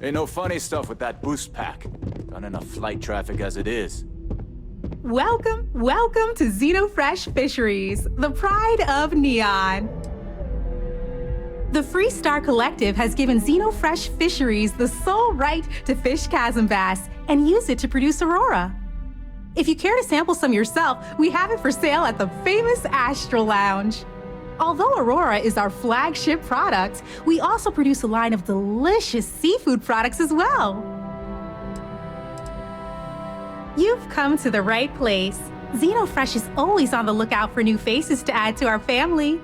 Ain't no funny stuff with that boost pack. Got enough flight traffic as it is. Welcome to Xenofresh Fisheries, the pride of Neon. The Free Star Collective has given Xenofresh Fisheries the sole right to fish chasm bass and use it to produce Aurora. If you care to sample some yourself, we have it for sale at the famous Astral Lounge. Although Aurora is our flagship product, we also produce a line of delicious seafood products as well. You've come to the right place. Xenofresh is always on the lookout for new faces to add to our family.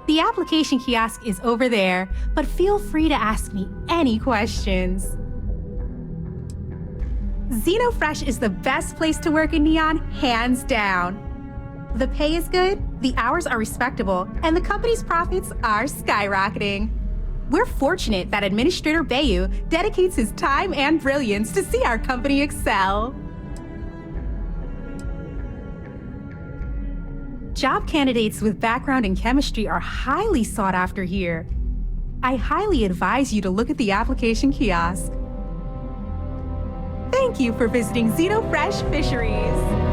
The application kiosk is over there, but feel free to ask me any questions. Xenofresh is the best place to work in Neon, hands down. The pay is good, the hours are respectable, and the company's profits are skyrocketing. We're fortunate that Administrator Bayu dedicates his time and brilliance to see our company excel. Job candidates with background in chemistry are highly sought after here. I highly advise you to look at the application kiosk. Thank you for visiting Xenofresh Fisheries.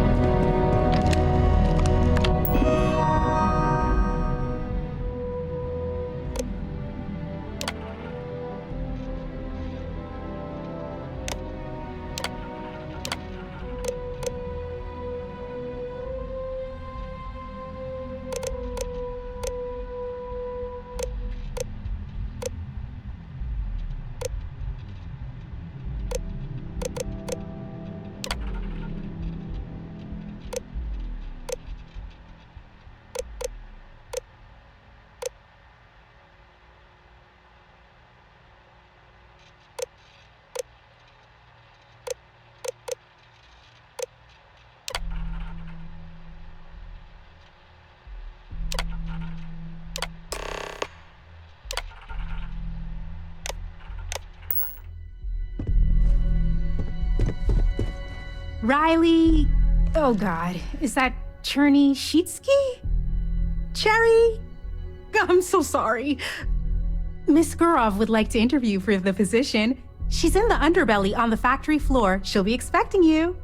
Riley, oh God, is that Cherny Sheetsky? Cherry? I'm so sorry. Miss Gurov would like to interview for the position. She's in the underbelly on the factory floor. She'll be expecting you.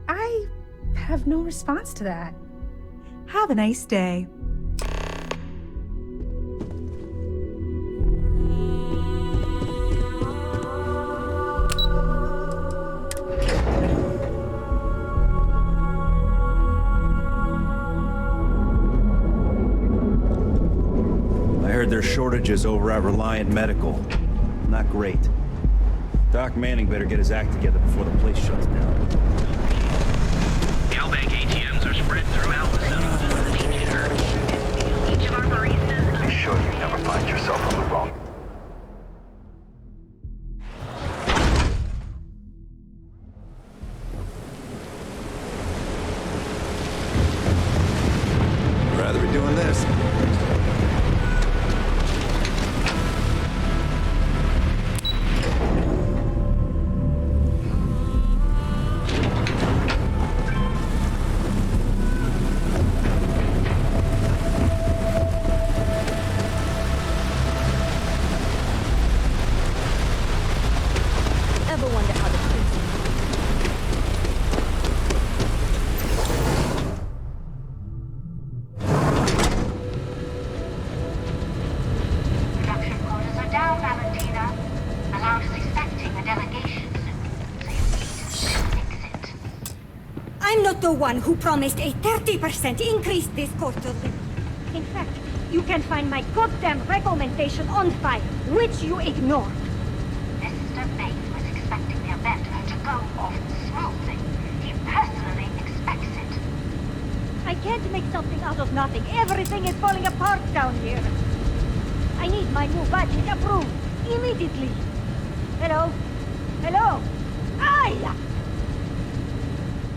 I have no response to that. Have a nice day. There's shortages over at Reliant Medical. Not great. Doc Manning better get his act together before the place shuts down. Galbank ATMs are spread throughout the city. Each of our baristas... Be sure you never find yourself on the wrong... I'd rather be doing this. The one who promised a 30% increase this quarter. In fact, you can find my goddamn recommendation on file, which you ignore. Mr. Bates was expecting the event to go off smoothly. He personally expects it. I can't make something out of nothing. Everything is falling apart down here. I need my new budget approved immediately. Hello? Hello? Aye!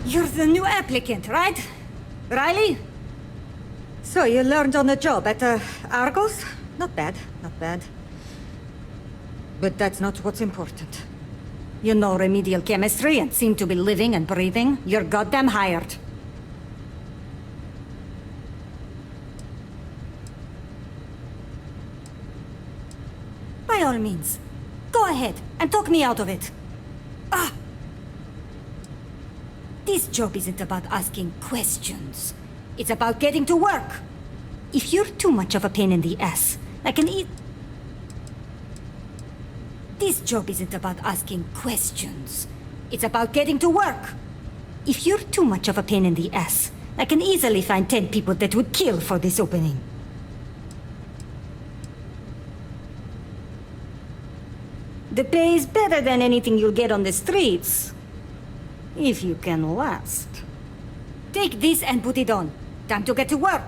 You're the new applicant, right? Riley? So you learned on the job at Argos? Not bad, not bad. But that's not what's important. You know remedial chemistry and seem to be living and breathing. You're goddamn hired. By all means, go ahead and talk me out of it. This job isn't about asking questions. It's about getting to work. If you're too much of a pain in the ass, I can eat... This job isn't about asking questions. It's about getting to work. If you're too much of a pain in the ass, I can easily find 10 people that would kill for this opening. The pay is better than anything you'll get on the streets. If you can last. Take this and put it on. Time to get to work.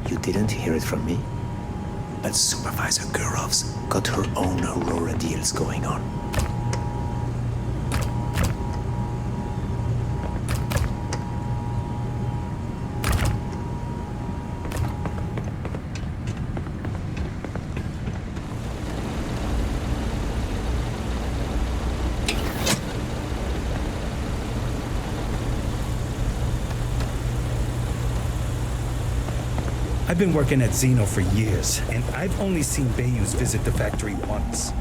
You didn't hear it from me? But Supervisor Gurov's got her own Aurora deals going on. I've been working at Xeno for years, and I've only seen Bayous visit the factory once.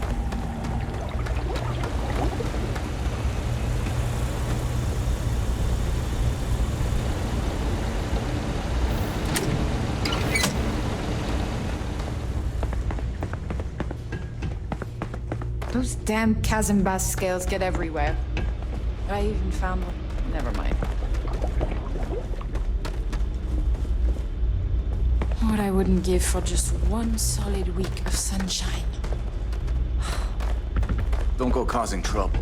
Those damn Kazembas scales get everywhere. I even found one. Never mind. What I wouldn't give for just one solid week of sunshine. Don't go causing trouble.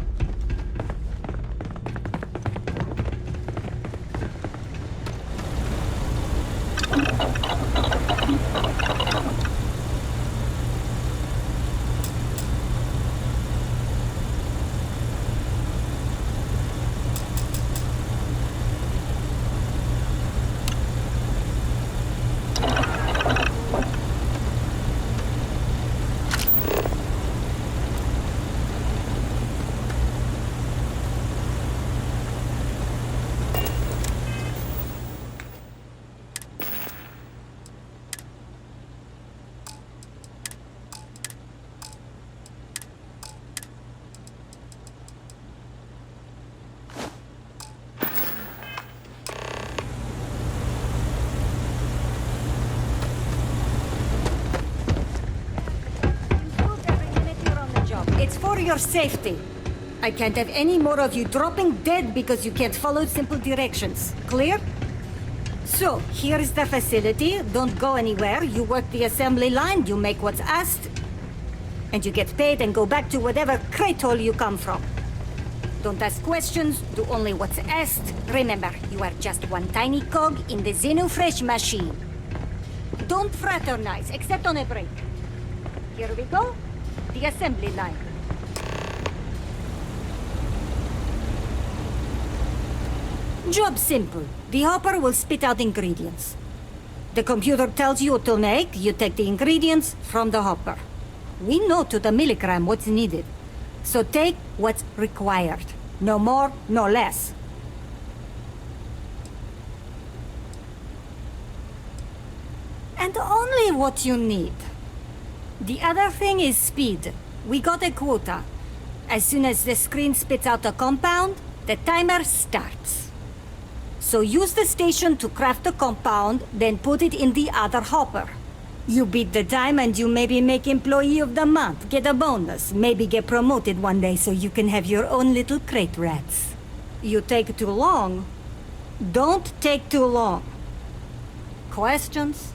It's for your safety. I can't have any more of you dropping dead because you can't follow simple directions. Clear? So, here is the facility. Don't go anywhere. You work the assembly line, you make what's asked, and you get paid and go back to whatever crate hole you come from. Don't ask questions, do only what's asked. Remember, you are just one tiny cog in the Xenofresh machine. Don't fraternize, except on a break. Here we go. The assembly line. Job simple. The hopper will spit out ingredients. The computer tells you what to make, you take the ingredients from the hopper. We know to the milligram what's needed. So take what's required. No more, no less. And only what you need. The other thing is speed. We got a quota. As soon as the screen spits out a compound, the timer starts. So use the station to craft the compound, then put it in the other hopper. You beat the time and you maybe make Employee of the Month, get a bonus, maybe get promoted one day so you can have your own little crate rats. You take too long. Don't take too long. Questions?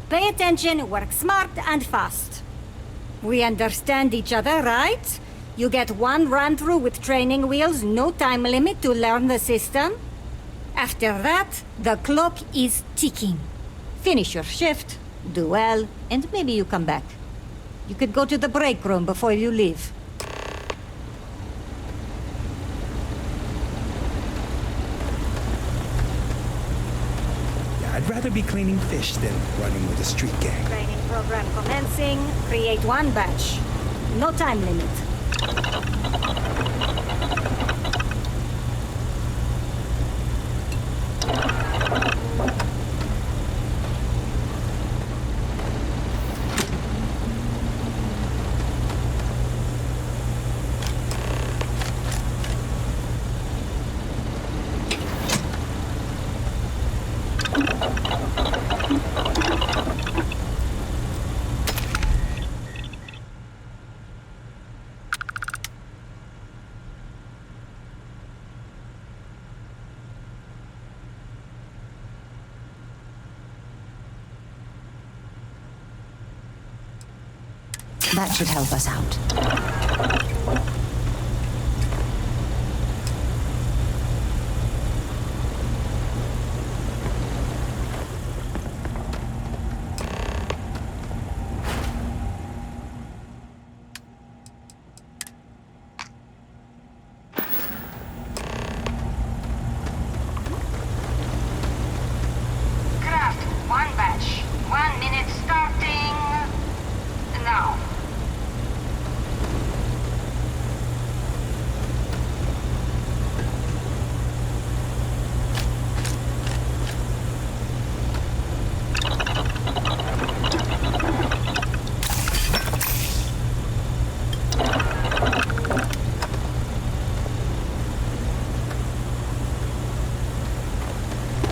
Pay attention, work smart and fast. We understand each other, right? You get one run-through with training wheels, no time limit to learn the system. After that, the clock is ticking. Finish your shift, do well, and maybe you come back. You could go to the break room before you leave. Yeah, I'd rather be cleaning fish than running with a street gang. Training program commencing. Create 1 batch. No time limit. That should help us out. Craft 1 batch. 1 minute starting now.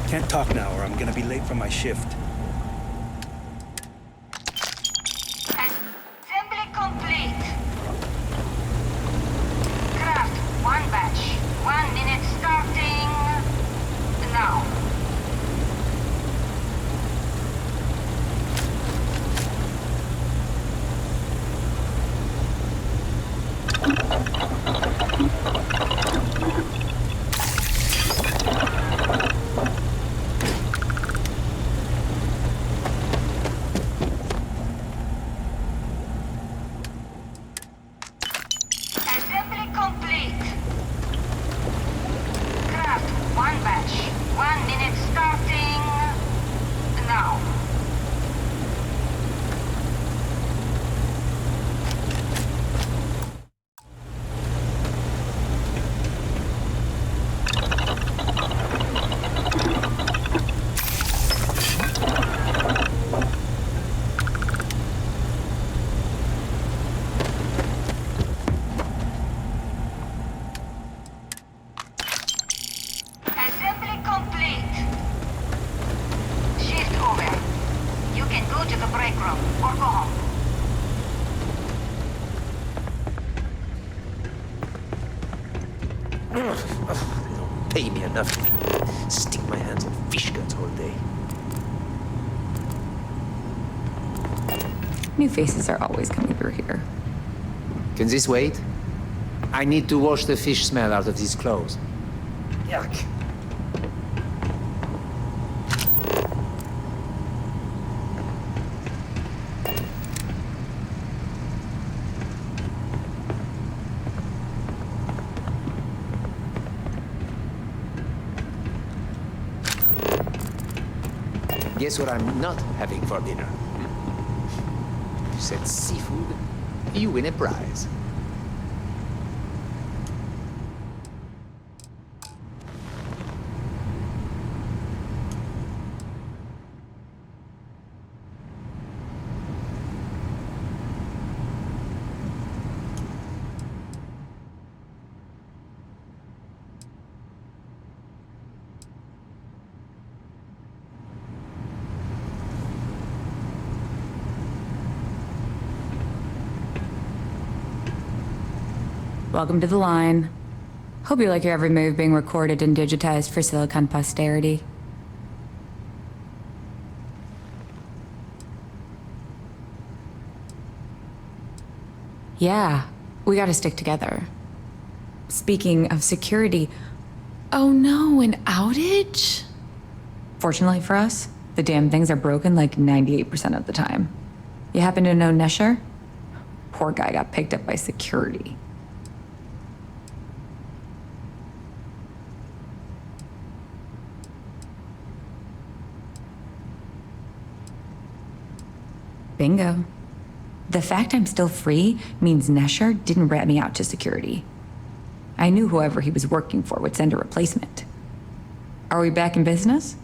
Can't talk now or I'm gonna be late for my shift. Assembly complete. Craft 1 batch. 1 minute starting now. Assembly complete. Craft 1 batch. 1 minute starting now. Assembly complete. Shift over. You can go to the break room or go home. They don't pay me enough to stick my hands in fish guts all day. New faces are always coming through here. Can this wait? I need to wash the fish smell out of these clothes. Yuck. Guess what I'm not having for dinner? You said seafood, you win a prize. Welcome to the line. Hope you like your every move being recorded and digitized for Silicon posterity. Yeah, we gotta stick together. Speaking of security, oh no, an outage? Fortunately for us, The damn things are broken like 98% of the time. You happen to know Nesher? Poor guy got picked up by security. Bingo. The fact I'm still free means Nesher didn't rat me out to security. I knew whoever he was working for would send a replacement. Are we back in business?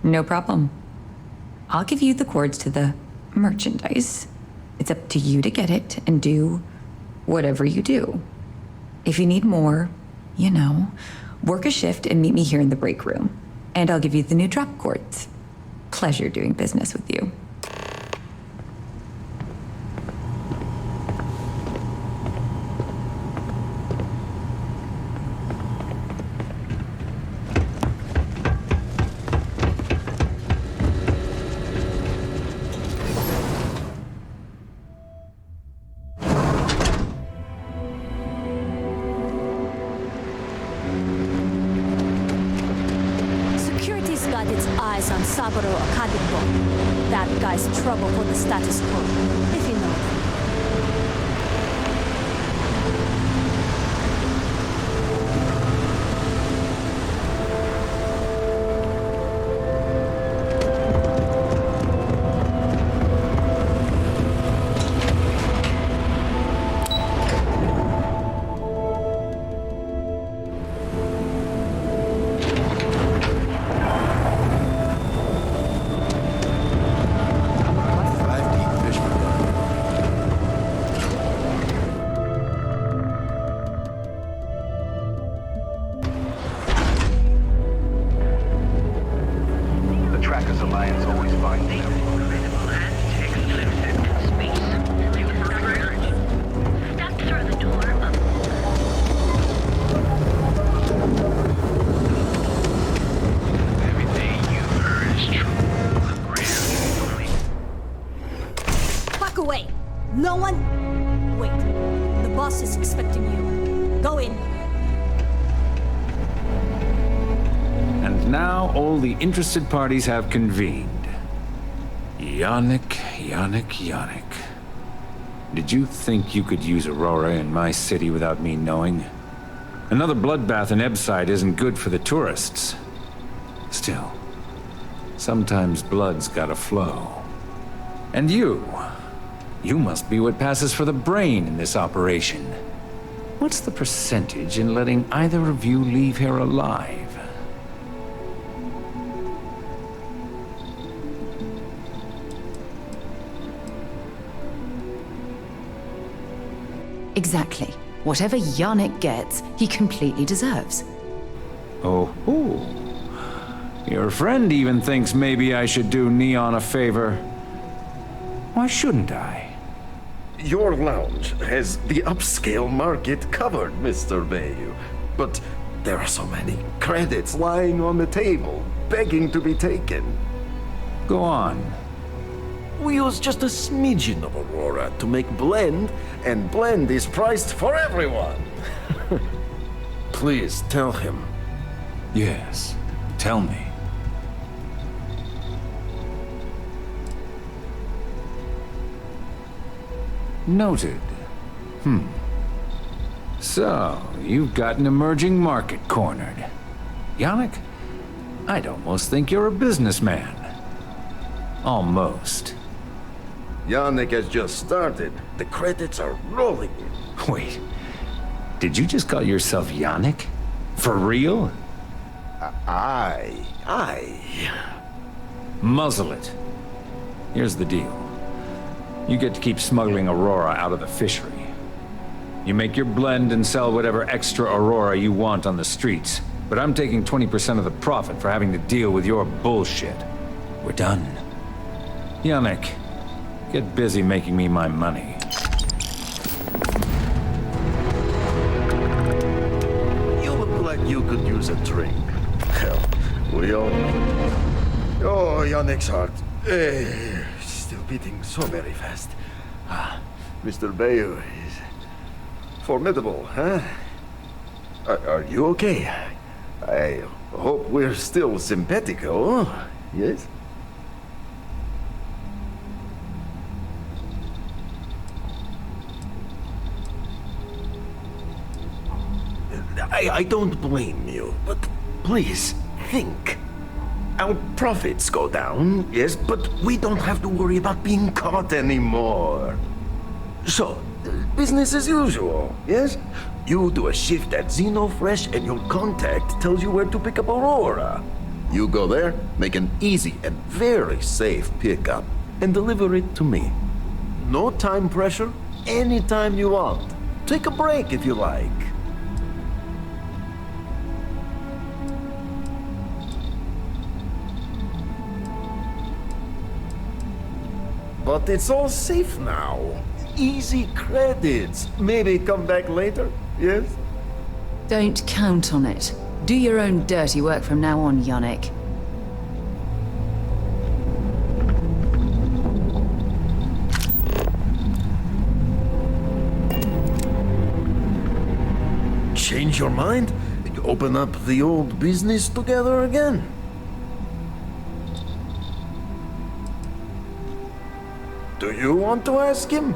No problem. I'll give you the cords to the merchandise. It's up to you to get it and do whatever you do. If you need more, you know, work a shift and meet me here in the break room. And I'll give you the new drop cords. Pleasure doing business with you. That guy's trouble for the status quo, if you know them. No one... Wait. The boss is expecting you. Go in. And now all the interested parties have convened. Yannick. Did you think you could use Aurora in my city without me knowing? Another bloodbath in Ebside isn't good for the tourists. Still, sometimes blood's gotta flow. And you must be what passes for the brain in this operation. What's the percentage in letting either of you leave here alive? Exactly. Whatever Yannick gets, he completely deserves. Oh. Your friend even thinks maybe I should do Neon a favor. Why shouldn't I? Your lounge has the upscale market covered, Mr. Bayou. But there are so many credits lying on the table, begging to be taken. Go on. We use just a smidgen of Aurora to make blend, and blend is priced for everyone. Please tell him. Yes, tell me. Noted. So, you've got an emerging market cornered. Yannick, I'd almost think you're a businessman. Almost. Yannick has just started. The credits are rolling in. Wait, did you just call yourself Yannick? For real? Aye. Muzzle it. Here's the deal. You get to keep smuggling Aurora out of the fishery. You make your blend and sell whatever extra Aurora you want on the streets, but I'm taking 20% of the profit for having to deal with your bullshit. We're done. Yannick, get busy making me my money. You look like you could use a drink. Hell, we all... Oh, Yannick's heart. Still beating so very fast. Mr. Bayou is formidable, huh? Are you okay? I hope we're still simpatico, yes? I don't blame you, but please, think. Our profits go down, yes, but we don't have to worry about being caught anymore. So, business as usual, yes? You do a shift at Xenofresh and your contact tells you where to pick up Aurora. You go there, make an easy and very safe pickup, and deliver it to me. No time pressure, anytime you want. Take a break if you like. But it's all safe now. Easy credits. Maybe come back later, yes? Don't count on it. Do your own dirty work from now on, Yannick. Change your mind? Open up the old business together again? Do you want to ask him?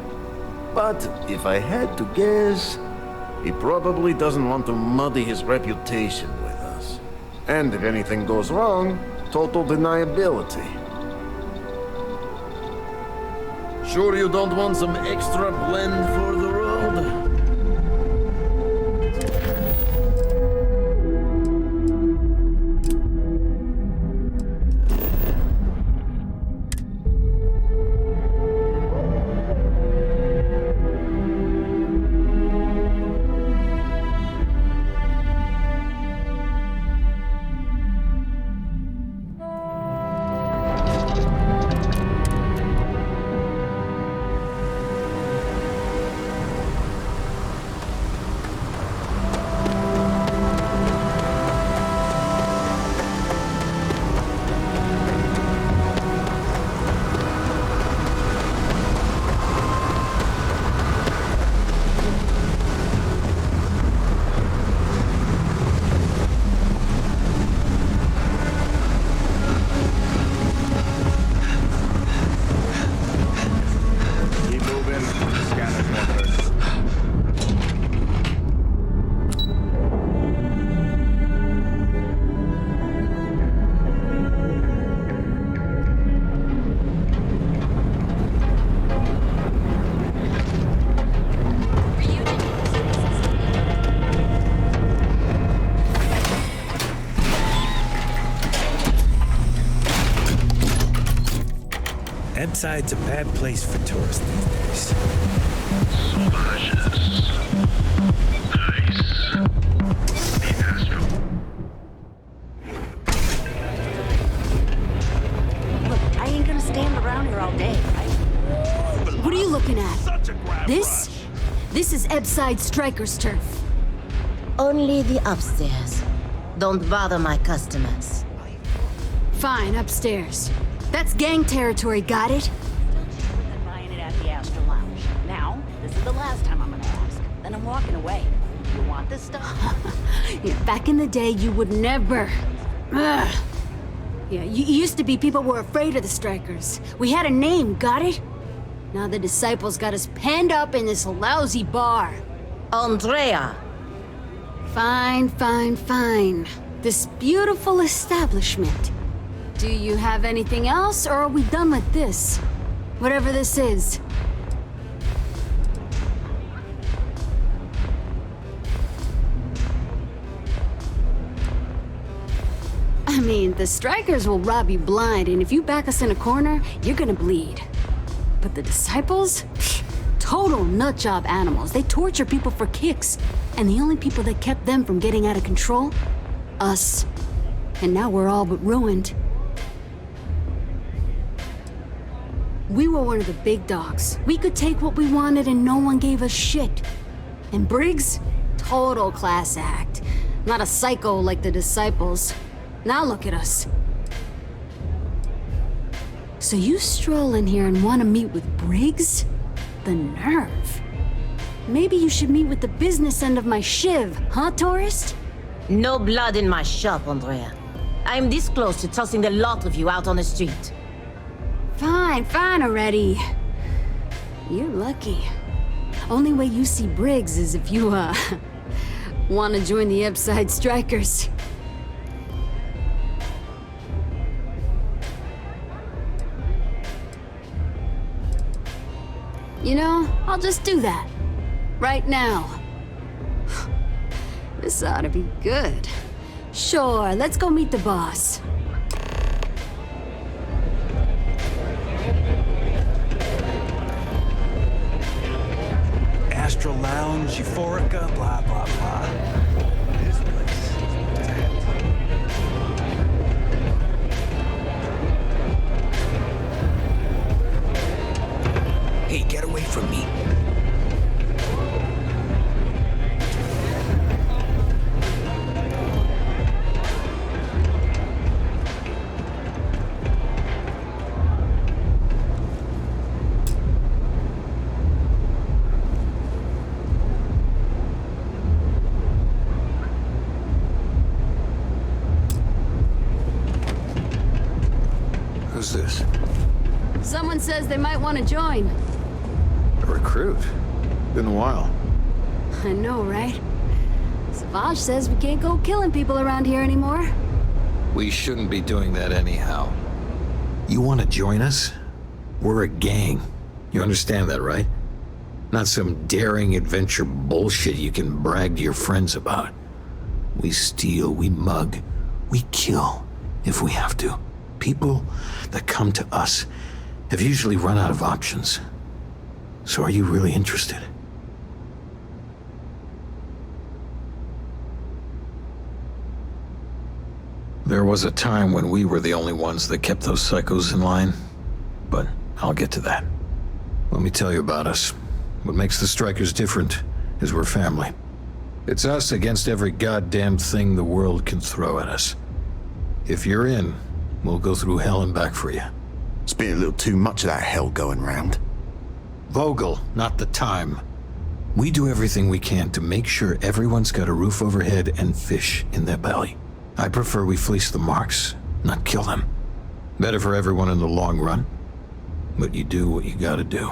But if I had to guess, he probably doesn't want to muddy his reputation with us. And if anything goes wrong, total deniability. Sure you don't want some extra blend for the road? Ebbside's a bad place for tourists these days. Look, I ain't gonna stand around here all day, right? What are you looking at? This? This is Ebbside Striker's turf. Only the upstairs. Don't bother my customers. Fine, upstairs. That's gang territory, got it? Buying it at the Astor Lounge. Now, this is the last time I'm gonna ask. Then I'm walking away. You want this stuff? Yeah, back in the day, you would never. Ugh. Yeah, you used to be people were afraid of the Strikers. We had a name, got it? Now the disciples got us penned up in this lousy bar. Andrea! Fine, fine, fine. This beautiful establishment. Do you have anything else, or are we done with this? Whatever this is. I mean, the Strikers will rob you blind, and if you back us in a corner, you're gonna bleed. But the disciples? Pfft, total nutjob animals. They torture people for kicks. And the only people that kept them from getting out of control? Us. And now we're all but ruined. We were one of the big dogs. We could take what we wanted and no one gave us shit. And Briggs? Total class act. Not a psycho like the disciples. Now look at us. So you stroll in here and want to meet with Briggs? The nerve. Maybe you should meet with the business end of my shiv, huh, tourist? No blood in my shop, Andrea. I'm this close to tossing the lot of you out on the street. Fine already. You're lucky. Only way you see Briggs is if you, want to join the Epside Strikers. You know, I'll just do that. Right now. This ought to be good. Sure, let's go meet the boss. Astral Lounge, Euphorica, blah, blah, blah. This place. Hey, get away from me. Who's this? Someone says they might want to join. A recruit? Been a while. I know, right? Savage says we can't go killing people around here anymore. We shouldn't be doing that anyhow. You want to join us? We're a gang. You understand that, right? Not some daring adventure bullshit you can brag to your friends about. We steal, we mug, we kill, if we have to. People that come to us have usually run out of options. So are you really interested? There was a time when we were the only ones that kept those psychos in line, but I'll get to that. Let me tell you about us. What makes the Strikers different is we're family. It's us against every goddamn thing the world can throw at us. If you're in, we'll go through hell and back for you. It's been a little too much of that hell going round. Vogel, not the time. We do everything we can to make sure everyone's got a roof overhead and fish in their belly. I prefer we fleece the marks, not kill them. Better for everyone in the long run. But you do what you gotta do.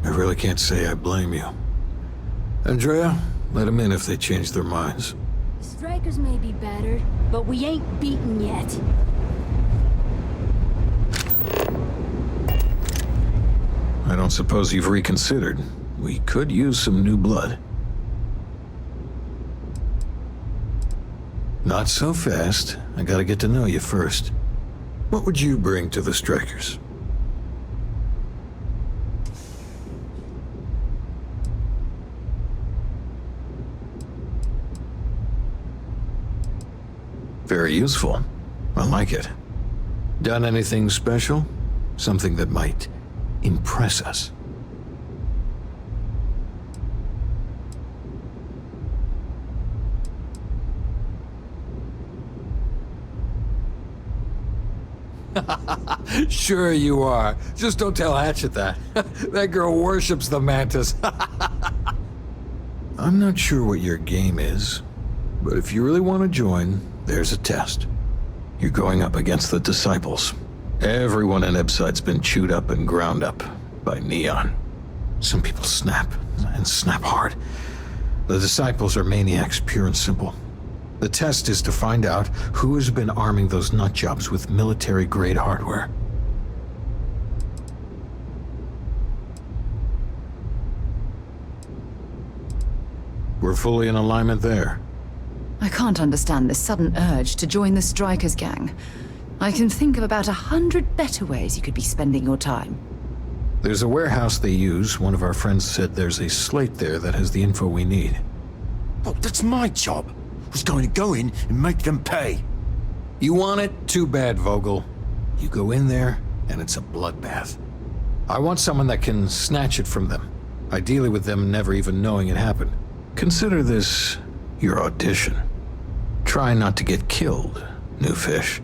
I really can't say I blame you. Andrea, let them in if they change their minds. The Strikers may be battered, but we ain't beaten yet. I don't suppose you've reconsidered. We could use some new blood. Not so fast. I gotta get to know you first. What would you bring to the Strikers? Very useful. I like it. Done anything special? Something that might impress us? Sure you are. Just don't tell Hatchet that. That girl worships the mantis. I'm not sure what your game is, but if you really want to join, there's a test. You're going up against the Disciples. Everyone in Epside's been chewed up and ground up by Neon. Some people snap, and snap hard. The Disciples are maniacs, pure and simple. The test is to find out who has been arming those nutjobs with military-grade hardware. We're fully in alignment there. I can't understand this sudden urge to join the Strikers gang. I can think of about 100 better ways you could be spending your time. There's a warehouse they use. One of our friends said there's a slate there that has the info we need. Oh, that's my job. I was going to go in and make them pay. You want it? Too bad, Vogel. You go in there, and it's a bloodbath. I want someone that can snatch it from them. Ideally with them never even knowing it happened. Consider this your audition. Try not to get killed, new fish.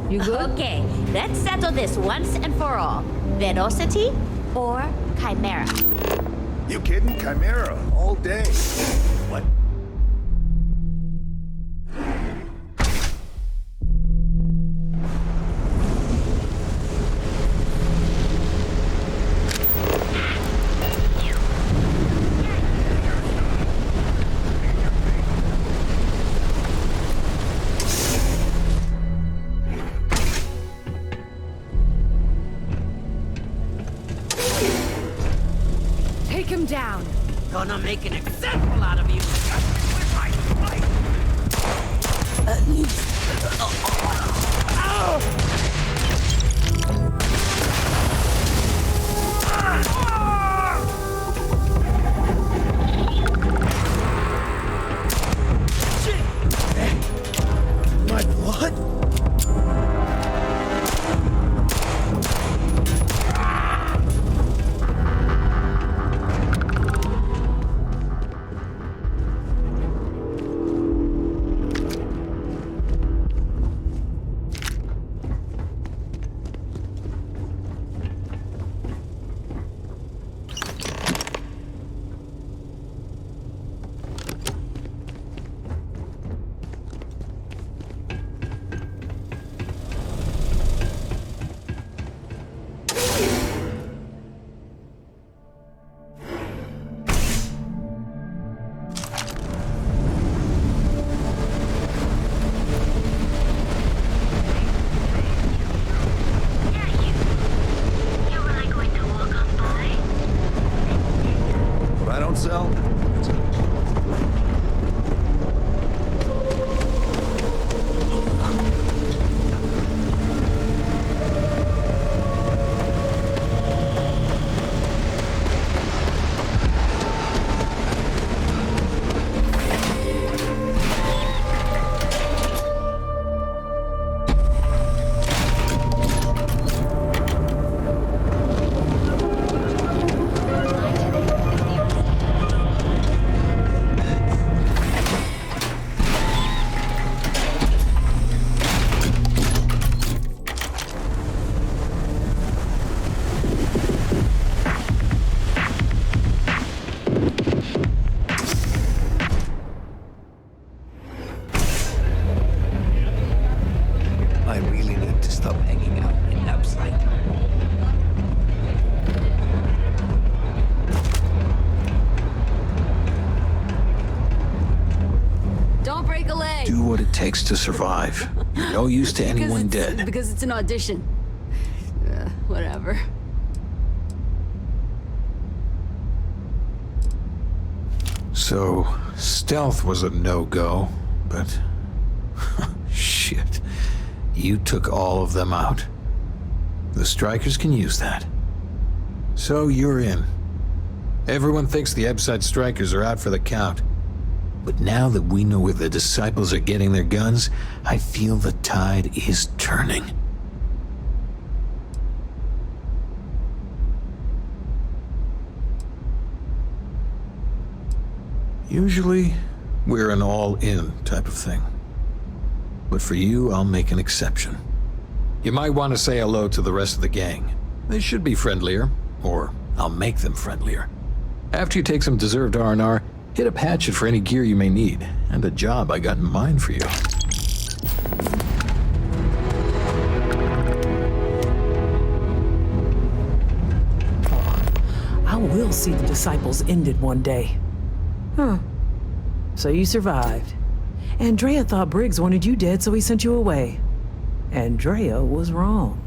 You good? Okay, let's settle this once and for all. Velocity or Chimera? You kidding? Chimera, all day. What? Take him down. Gonna make an example out of you. My blood? Sell? I really need to stop hanging out in labs like that. Don't break a leg. Do what it takes to survive. You're no use to anyone dead. Because it's an audition. Whatever. So, stealth was a no-go, but... shit. You took all of them out. The strikers can use that. So you're in. Everyone thinks the Ebside strikers are out for the count. But now that we know where the disciples are getting their guns, I feel the tide is turning. Usually, we're an all-in type of thing. But for you, I'll make an exception. You might want to say hello to the rest of the gang. They should be friendlier, or I'll make them friendlier. After you take some deserved R&R, hit up Hatchet for any gear you may need, and a job I got in mind for you. I will see the disciples ended one day. Huh. So you survived. Andrea thought Briggs wanted you dead, so he sent you away. Andrea was wrong.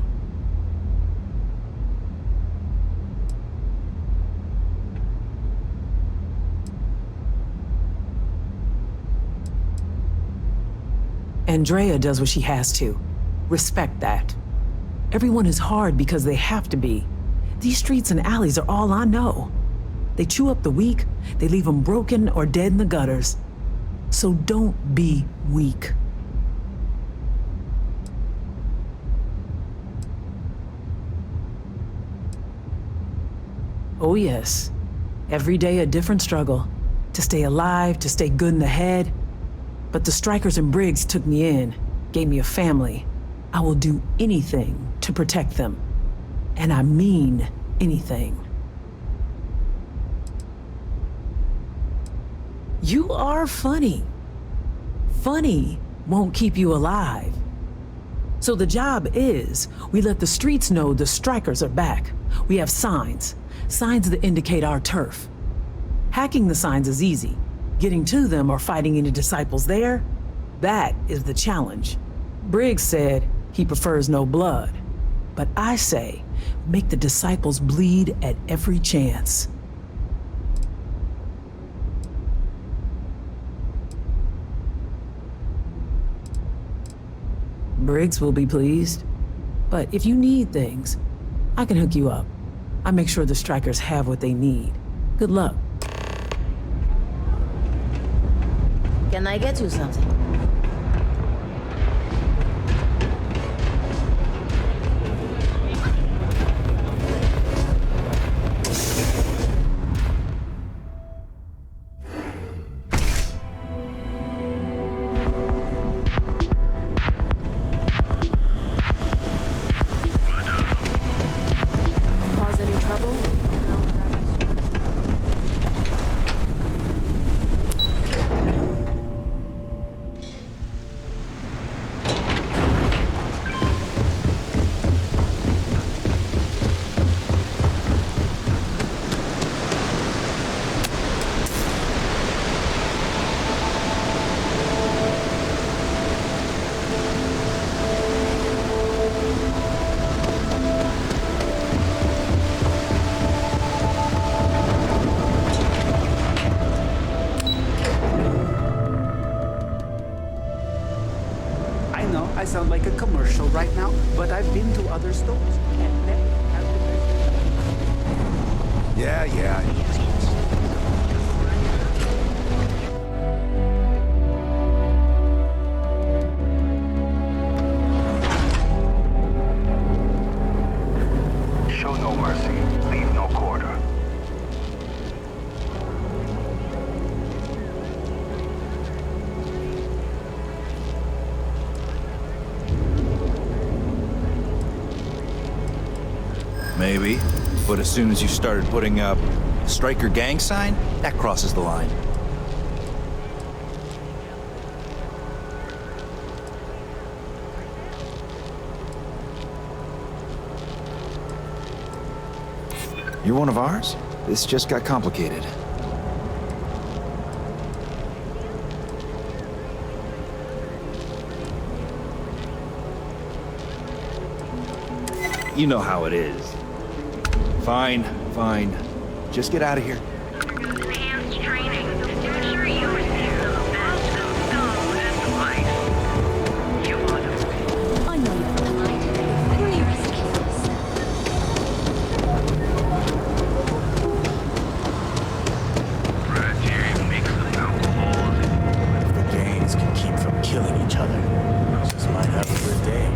Andrea does what she has to. Respect that. Everyone is hard because they have to be. These streets and alleys are all I know. They chew up the weak, they leave them broken or dead in the gutters. So don't be weak. Oh yes, every day a different struggle. To stay alive, to stay good in the head. But the Strikers and Briggs took me in, gave me a family. I will do anything to protect them. And I mean anything. You are funny. Funny won't keep you alive. So the job is, we let the streets know the Strikers are back. We have signs that indicate our turf. Hacking the signs is easy. Getting to them or fighting any disciples there, that is the challenge. Briggs said he prefers no blood. But I say, make the disciples bleed at every chance. Briggs will be pleased. But if you need things, I can hook you up. I make sure the Strikers have what they need. Good luck. Can I get you something? Cause any trouble? I know I sound like a commercial right now, but I've been to other stores. And they have the best. Yeah. Show no mercy, leave no quarter. Maybe. But as soon as you started putting up a Striker gang sign, that crosses the line. You're one of ours? This just got complicated. You know how it is. Fine. Just get out of here. Enhanced training to ensure you receive the best of skill and advice. You want to I know you're delighted. Pretty ridiculous. If the gangs can keep from killing each other, just might have a good day.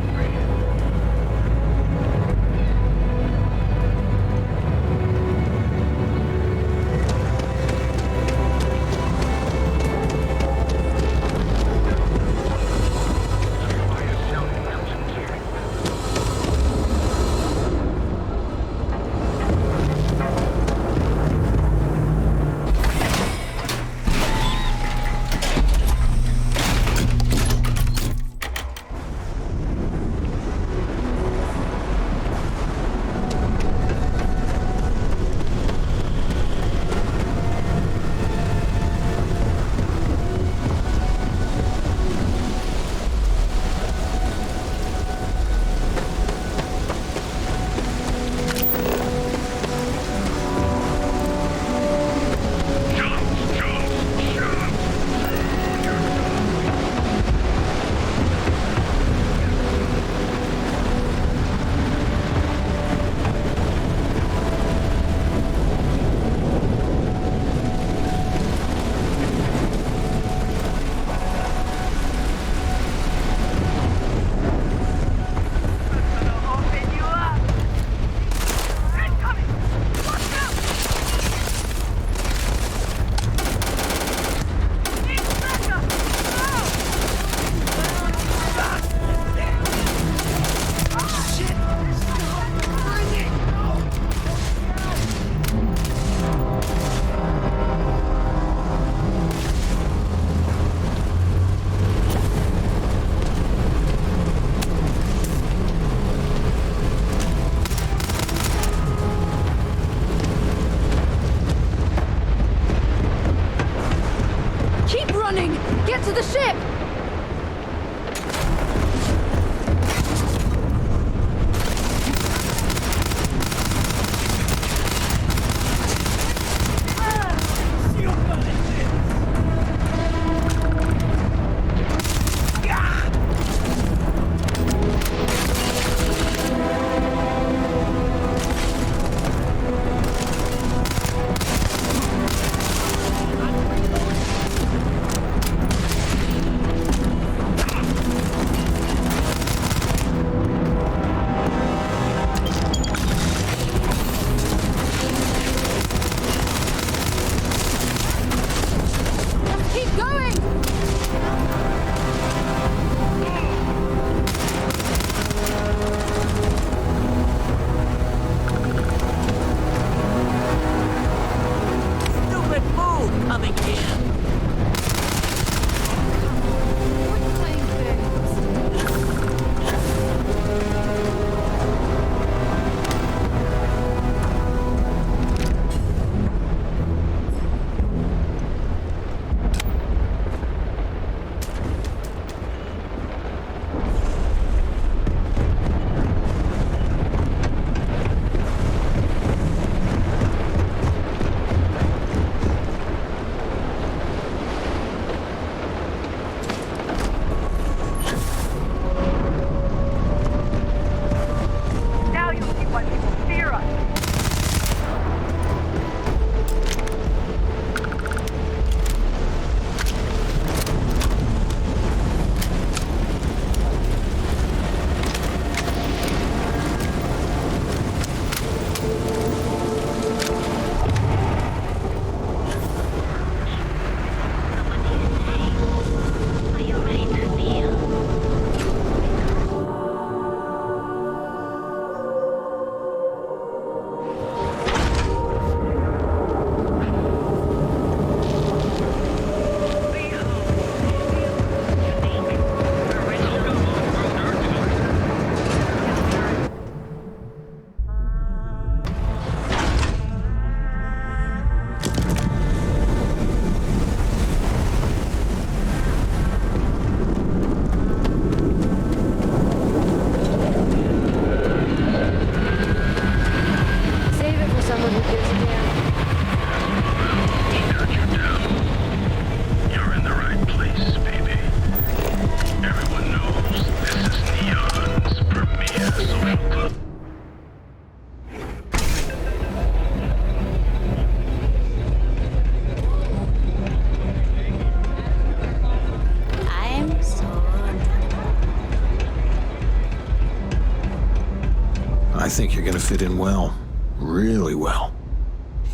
I think you're gonna fit in well. Really well.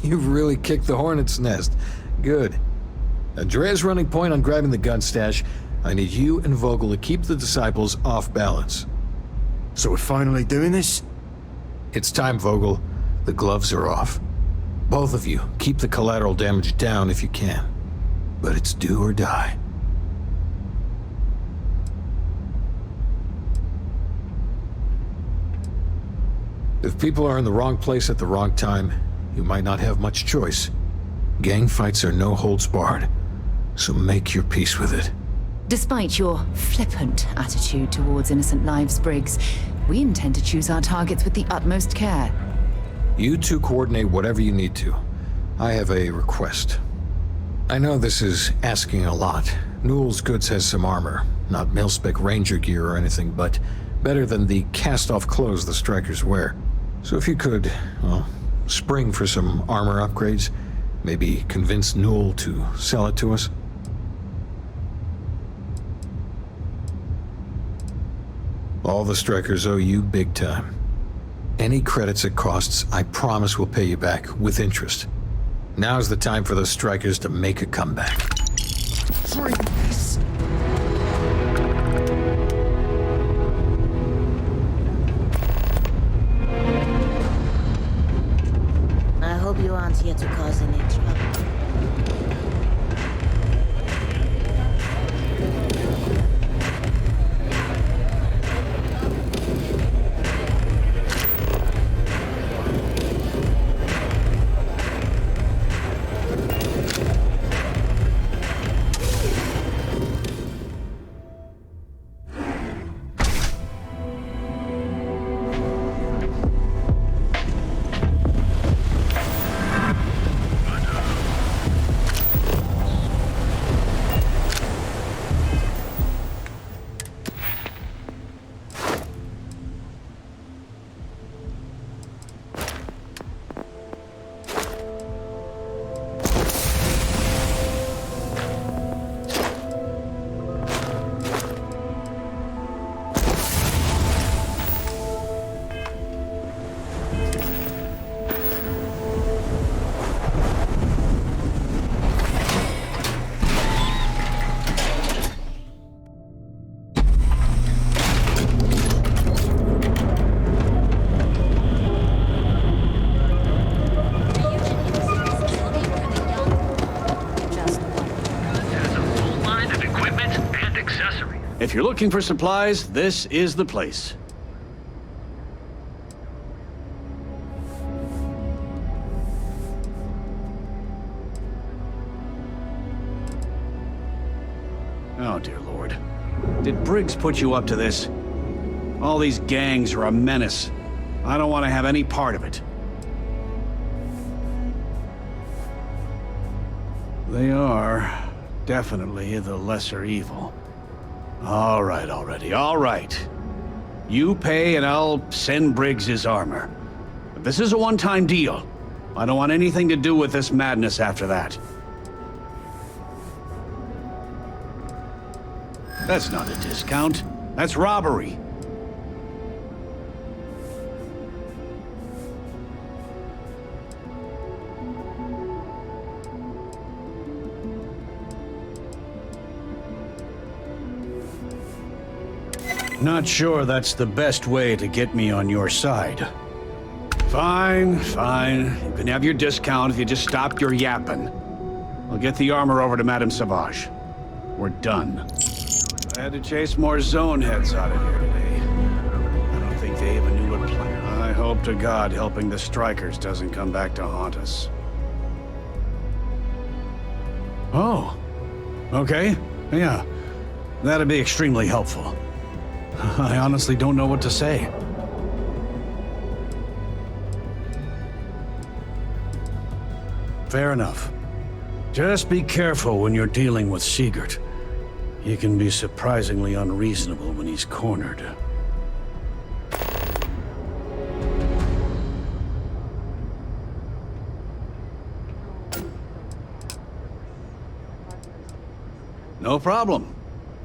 You've really kicked the hornet's nest. Good. Andrea's running point on grabbing the gun stash. I need you and Vogel to keep the disciples off balance. So we're finally doing this? It's time, Vogel. The gloves are off. Both of you, keep the collateral damage down if you can. But it's do or die. If people are in the wrong place at the wrong time, you might not have much choice. Gang fights are no holds barred, so make your peace with it. Despite your flippant attitude towards innocent lives, Briggs, we intend to choose our targets with the utmost care. You two coordinate whatever you need to. I have a request. I know this is asking a lot. Newell's Goods has some armor. Not mil-spec ranger gear or anything, but better than the cast-off clothes the strikers wear. So if you could, well, spring for some armor upgrades, maybe convince Newell to sell it to us. All the strikers owe you big time. Any credits it costs, I promise we'll pay you back with interest. Now's the time for those strikers to make a comeback. Drink this. I hope you aren't here to cause any trouble. If you're looking for supplies, this is the place. Oh, dear Lord. Did Briggs put you up to this? All these gangs are a menace. I don't want to have any part of it. They are definitely the lesser evil. All right, already, all right. You pay and I'll send Briggs his armor. But this is a one-time deal. I don't want anything to do with this madness after that. That's not a discount. That's robbery. Not sure that's the best way to get me on your side. Fine, fine. You can have your discount if you just stop your yapping. I'll get the armor over to Madame Sauvage. We're done. I had to chase more zone heads out of here today. I don't think they even knew what plan. I hope to God helping the strikers doesn't come back to haunt us. Oh. Okay. Yeah. That'd be extremely helpful. I honestly don't know what to say. Fair enough. Just be careful when you're dealing with Sigurd. He can be surprisingly unreasonable when he's cornered. No problem.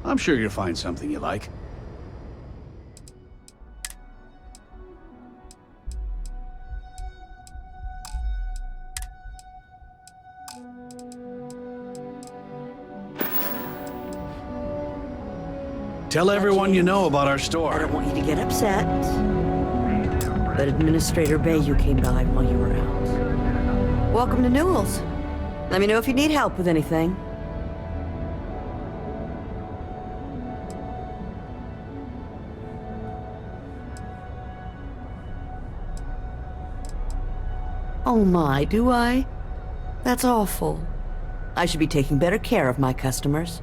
I'm sure you'll find something you like. Tell everyone you know about our I store. don't want you to get upset. But Administrator Bayou came by while you were out. Welcome to Newell's. Let me know if you need help with anything. Oh my, do I? That's awful. I should be taking better care of my customers.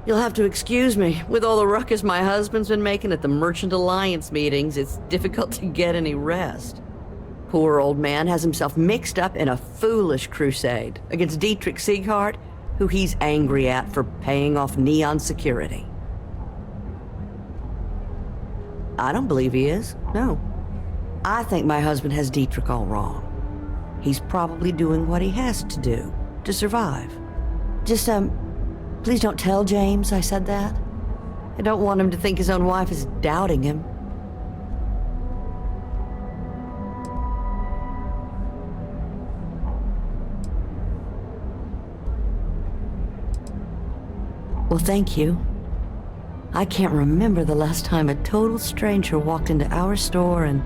You'll have to excuse me. With all the ruckus my husband's been making at the Merchant Alliance meetings, it's difficult to get any rest. Poor old man has himself mixed up in a foolish crusade against Dietrich Sieghart, who he's angry at for paying off Neon security. I don't believe he is, no. I think my husband has Dietrich all wrong. He's probably doing what he has to do to survive. Just, please don't tell James I said that. I don't want him to think his own wife is doubting him. Well, thank you. I can't remember the last time a total stranger walked into our store and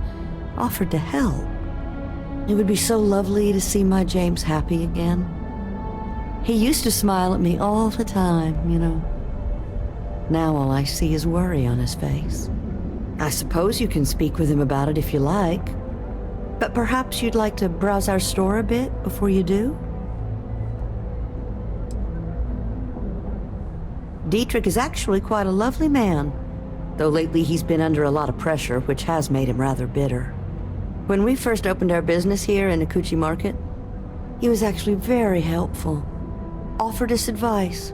offered to help. It would be so lovely to see my James happy again. He used to smile at me all the time, you know. Now all I see is worry on his face. I suppose you can speak with him about it if you like. But perhaps you'd like to browse our store a bit before you do? Dietrich is actually quite a lovely man, though lately he's been under a lot of pressure, which has made him rather bitter. When we first opened our business here in Akuchi Market, he was actually very helpful. Offered us advice.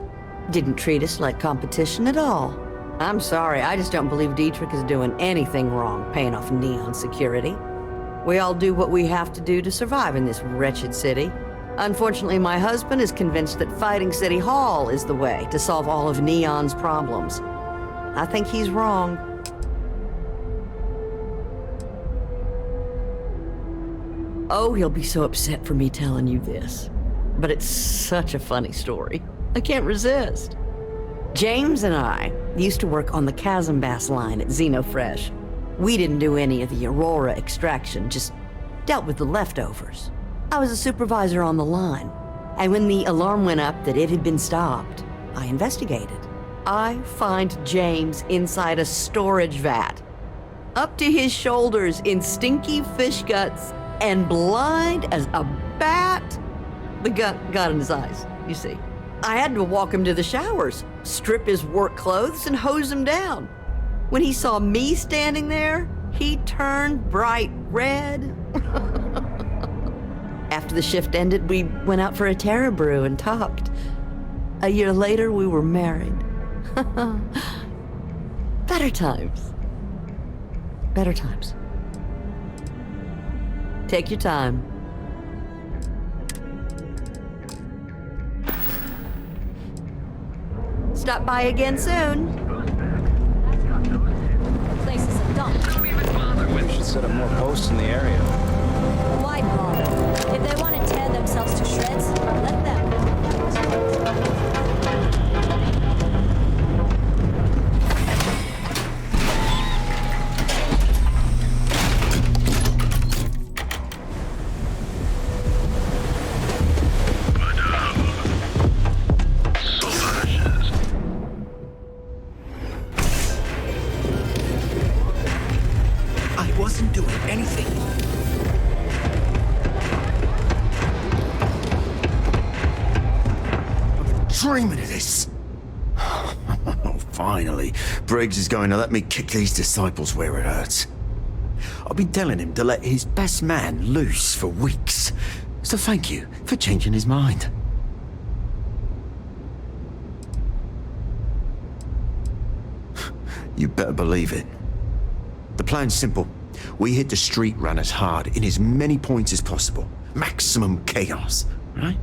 Didn't treat us like competition at all. I'm sorry, I just don't believe Dietrich is doing anything wrong paying off Neon security. We all do what we have to do to survive in this wretched city. Unfortunately, my husband is convinced that fighting City Hall is the way to solve all of Neon's problems. I think he's wrong. Oh, he'll be so upset for me telling you this. But it's such a funny story. I can't resist. James and I used to work on the Chasm Bass line at Xenofresh. We didn't do any of the Aurora extraction, just dealt with the leftovers. I was a supervisor on the line, and when the alarm went up that it had been stopped, I investigated. I find James inside a storage vat, up to his shoulders in stinky fish guts and blind as a bat. The gut got in his eyes, you see. I had to walk him to the showers, strip his work clothes, and hose him down. When he saw me standing there, he turned bright red. After the shift ended, we went out for a Terra brew and talked. A year later, we were married. Better times. Better times. Take your time. Stop by again soon. Place is a dump. We should set up more posts in the area. Why bother? If they want to tear themselves to shreds, let them. I wasn't doing anything. Dreaming of this. Oh, finally, Briggs is going to let me kick these disciples where it hurts. I've been telling him to let his best man loose for weeks. So thank you for changing his mind. You better believe it. The plan's simple. We hit the street runners hard in as many points as possible. Maximum chaos, right?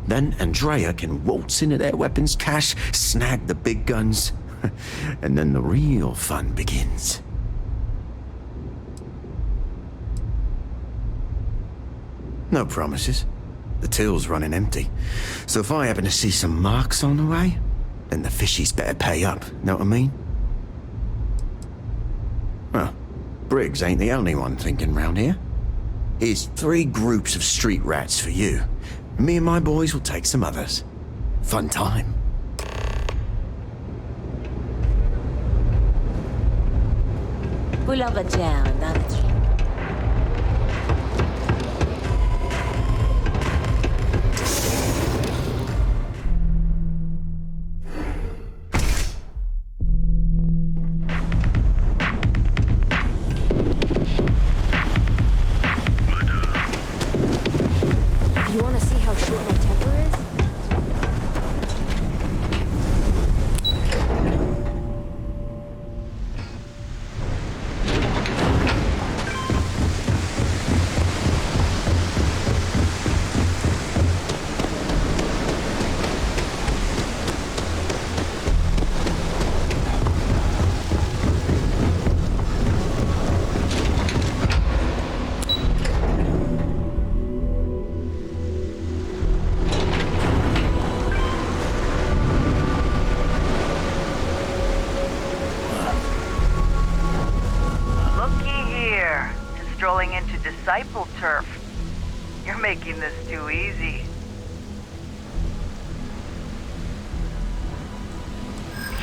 Then Andrea can waltz into their weapons cache, snag the big guns, and then the real fun begins. No promises. The till's running empty. So if I happen to see some marks on the way, then the fishies better pay up, know what I mean? Well, Briggs ain't the only one thinking round here. Here's 3 groups of street rats for you. Me and my boys will take some others. Fun time. We love a jam, don't we? You want to see how short my temper is? Strolling into disciple turf. You're making this too easy.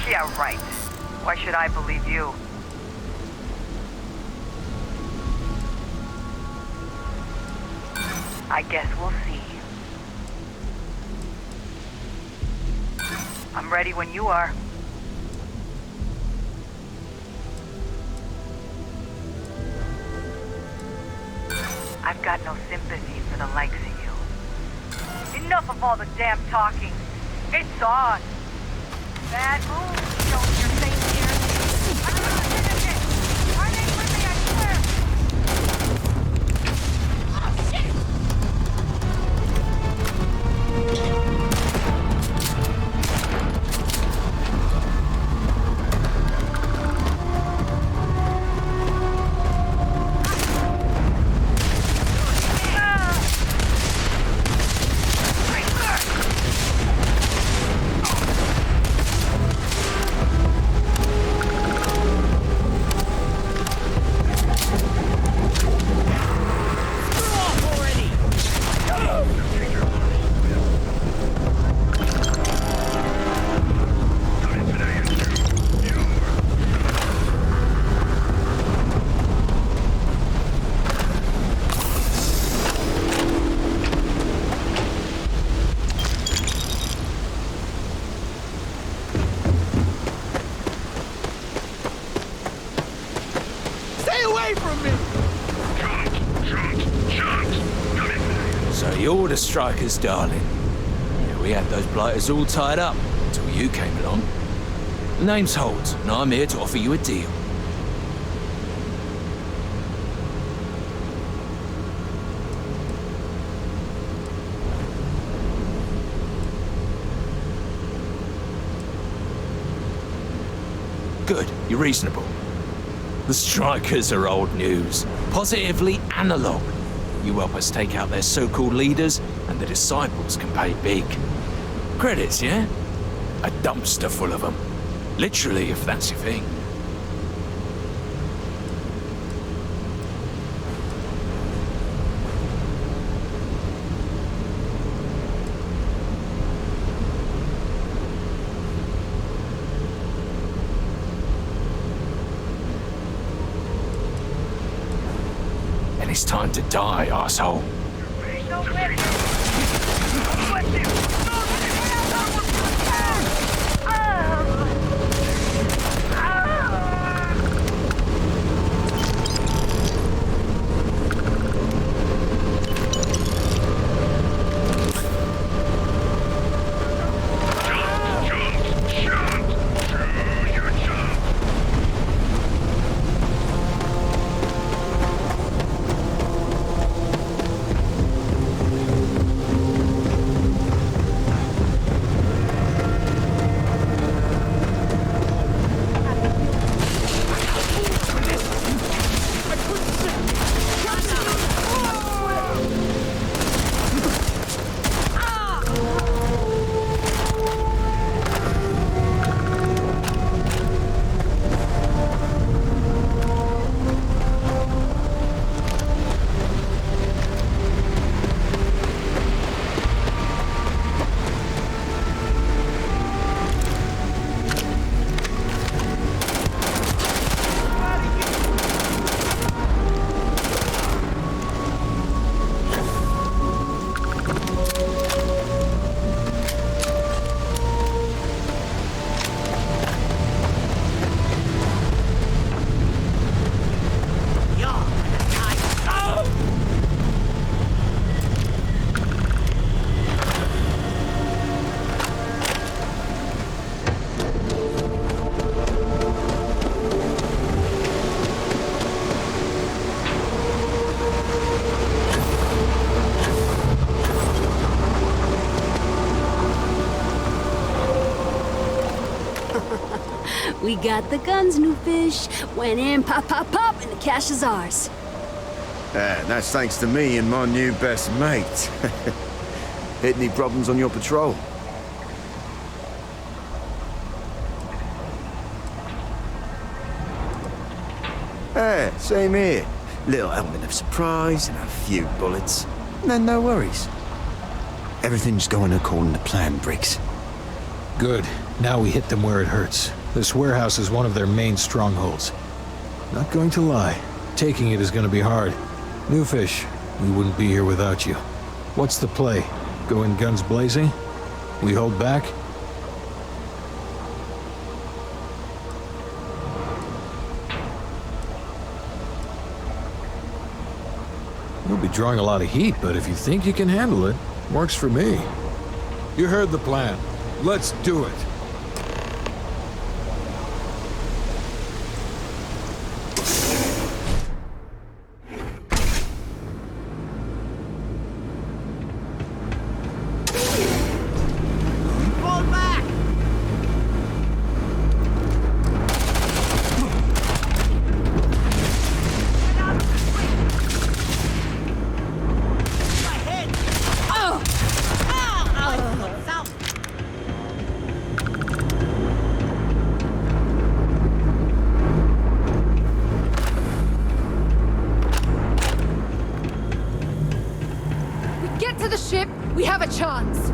Yeah, right. Why should I believe you? I guess we'll see. I'm ready when you are. I've got no sympathy for the likes of you. Enough of all the damn talking. It's on. Bad move, show your face here. I'm gonna finish it. I ain't with me, I swear. Oh, shit! You're the strikers, darling. Yeah, we had those blighters all tied up until you came along. The name's Holt, and I'm here to offer you a deal. Good, you're reasonable. The strikers are old news, positively analog. You help us take out their so-called leaders, and the disciples can pay big. Credits, yeah? A dumpster full of them. Literally, if that's your thing. It's time to die, asshole. We got the guns, new fish. Went in, pop, pop, pop, and the cash is ours. That's thanks to me and my new best mate. Hit any problems on your patrol? Same here. Little element of surprise and a few bullets. No worries. Everything's going according to plan, Briggs. Good. Now we hit them where it hurts. This warehouse is one of their main strongholds. Not going to lie, taking it is going to be hard. New fish, we wouldn't be here without you. What's the play? Go in guns blazing? We hold back? You'll be drawing a lot of heat, but if you think you can handle it, works for me. You heard the plan. Let's do it. We have a chance.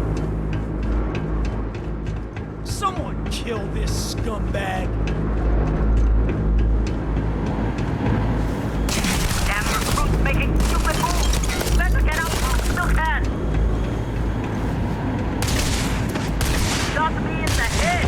Someone kill this scumbag. Damn recruits making stupid moves. Better get out while you still can. Shot me in the head.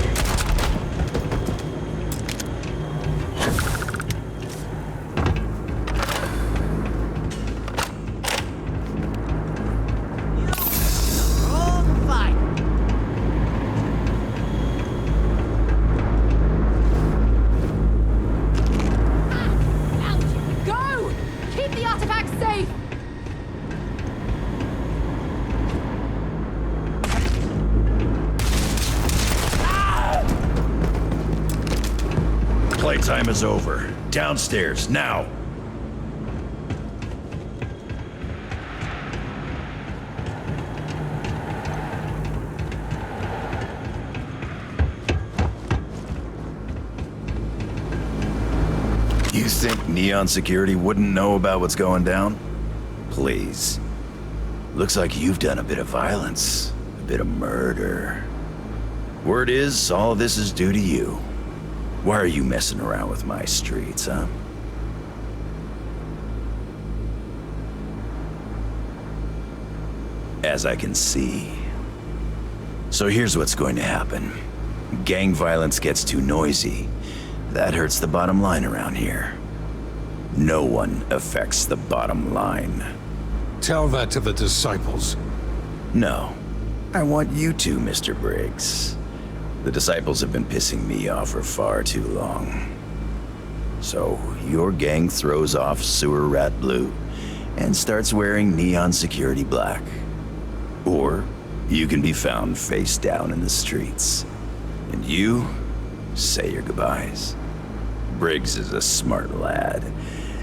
Playtime is over. Downstairs, now! You think Neon Security wouldn't know about what's going down? Please. Looks like you've done a bit of violence, a bit of murder. Word is, all this is due to you. Why are you messing around with my streets, huh? As I can see. So here's what's going to happen. Gang violence gets too noisy. That hurts the bottom line around here. No one affects the bottom line. Tell that to the disciples. No. I want you to, Mr. Briggs. The disciples have been pissing me off for far too long. So, your gang throws off Sewer Rat Blue and starts wearing Neon Security Black. Or, you can be found face down in the streets. And you say your goodbyes. Briggs is a smart lad.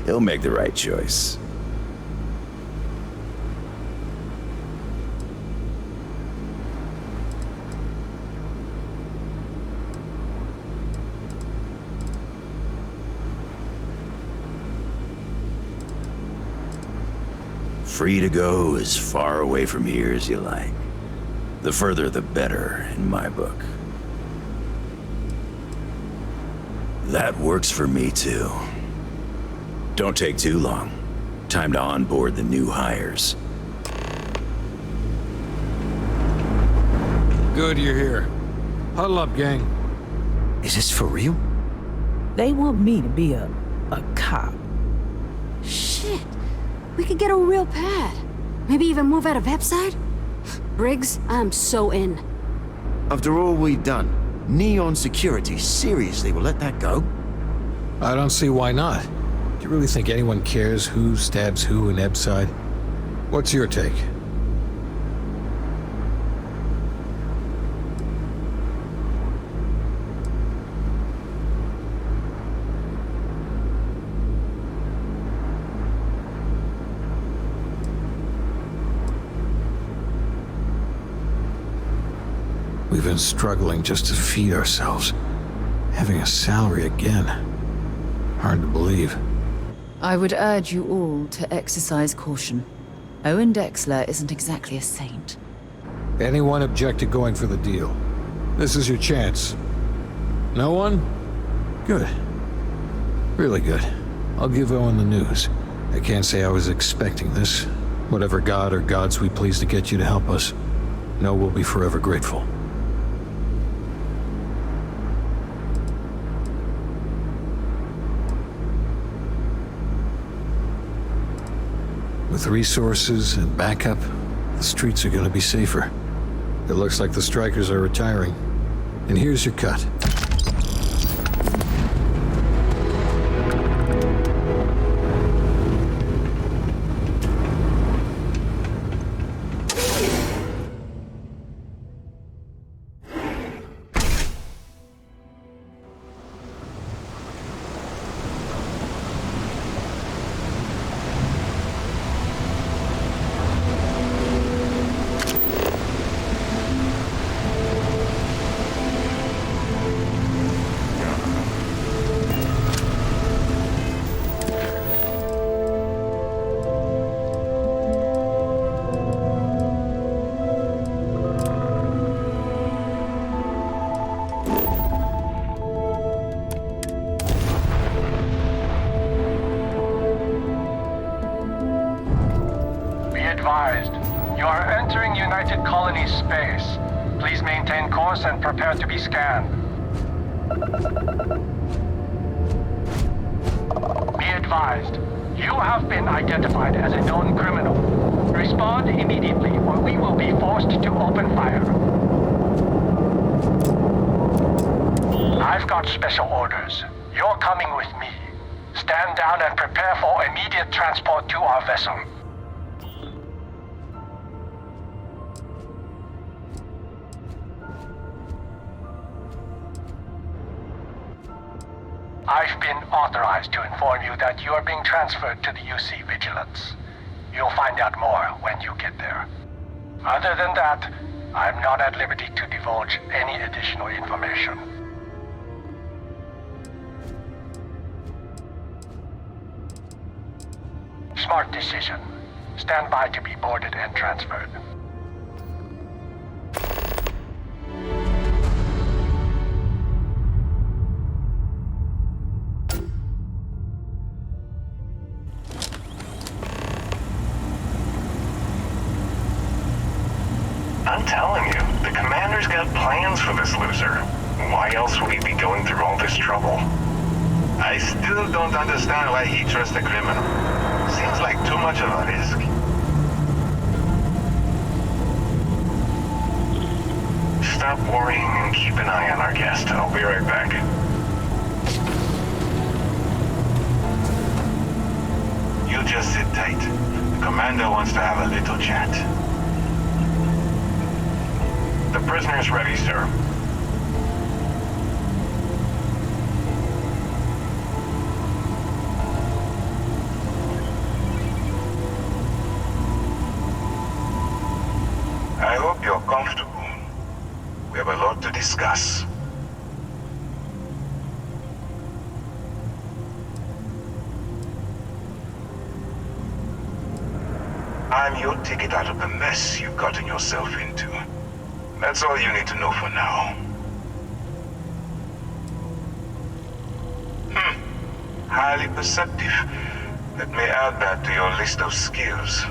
He'll make the right choice. Free to go as far away from here as you like. The further the better, in my book. That works for me too. Don't take too long. Time to onboard the new hires. Good you're here. Huddle up, gang. Is this for real? They want me to be a cop. Shit. We could get a real pad. Maybe even move out of Epside? Briggs, I'm so in. After all we've done, Neon Security seriously will let that go? I don't see why not. Do you really think anyone cares who stabs who in Epside? What's your take? been struggling just to feed ourselves. Having a salary again. Hard to believe. I would urge you all to exercise caution. Owen Dexler isn't exactly a saint. Anyone object to going for the deal? This is your chance. No one? Good. Really good. I'll give Owen the news. I can't say I was expecting this. Whatever god or gods we please to get you to help us, know we'll be forever grateful. With resources and backup, the streets are gonna be safer. It looks like the strikers are retiring. And here's your cut. You are entering United Colonies space. Please maintain course and prepare to be scanned. Be advised, you have been identified as a known criminal. Respond immediately or we will be forced to open fire. I've got special orders. You're coming with me. Stand down and prepare for immediate transport to our vessel. I've been authorized to inform you that you are being transferred to the UC Vigilance. You'll find out more when you get there. Other than that, I'm not at liberty to divulge any additional information. Smart decision. Stand by to be boarded and transferred. I'm telling you, the commander's got plans for this loser. Why else would he be going through all this trouble? I still don't understand why he trusts a criminal. Seems like too much of a risk. Stop worrying and keep an eye on our guest. I'll be right back. You just sit tight. The commander wants to have a little chat. The prisoner's ready, sir. I hope you're comfortable. We have a lot to discuss. I'm your ticket out of the mess you've gotten yourself into. That's all you need to know for now. Highly perceptive. Let me add that to your list of skills.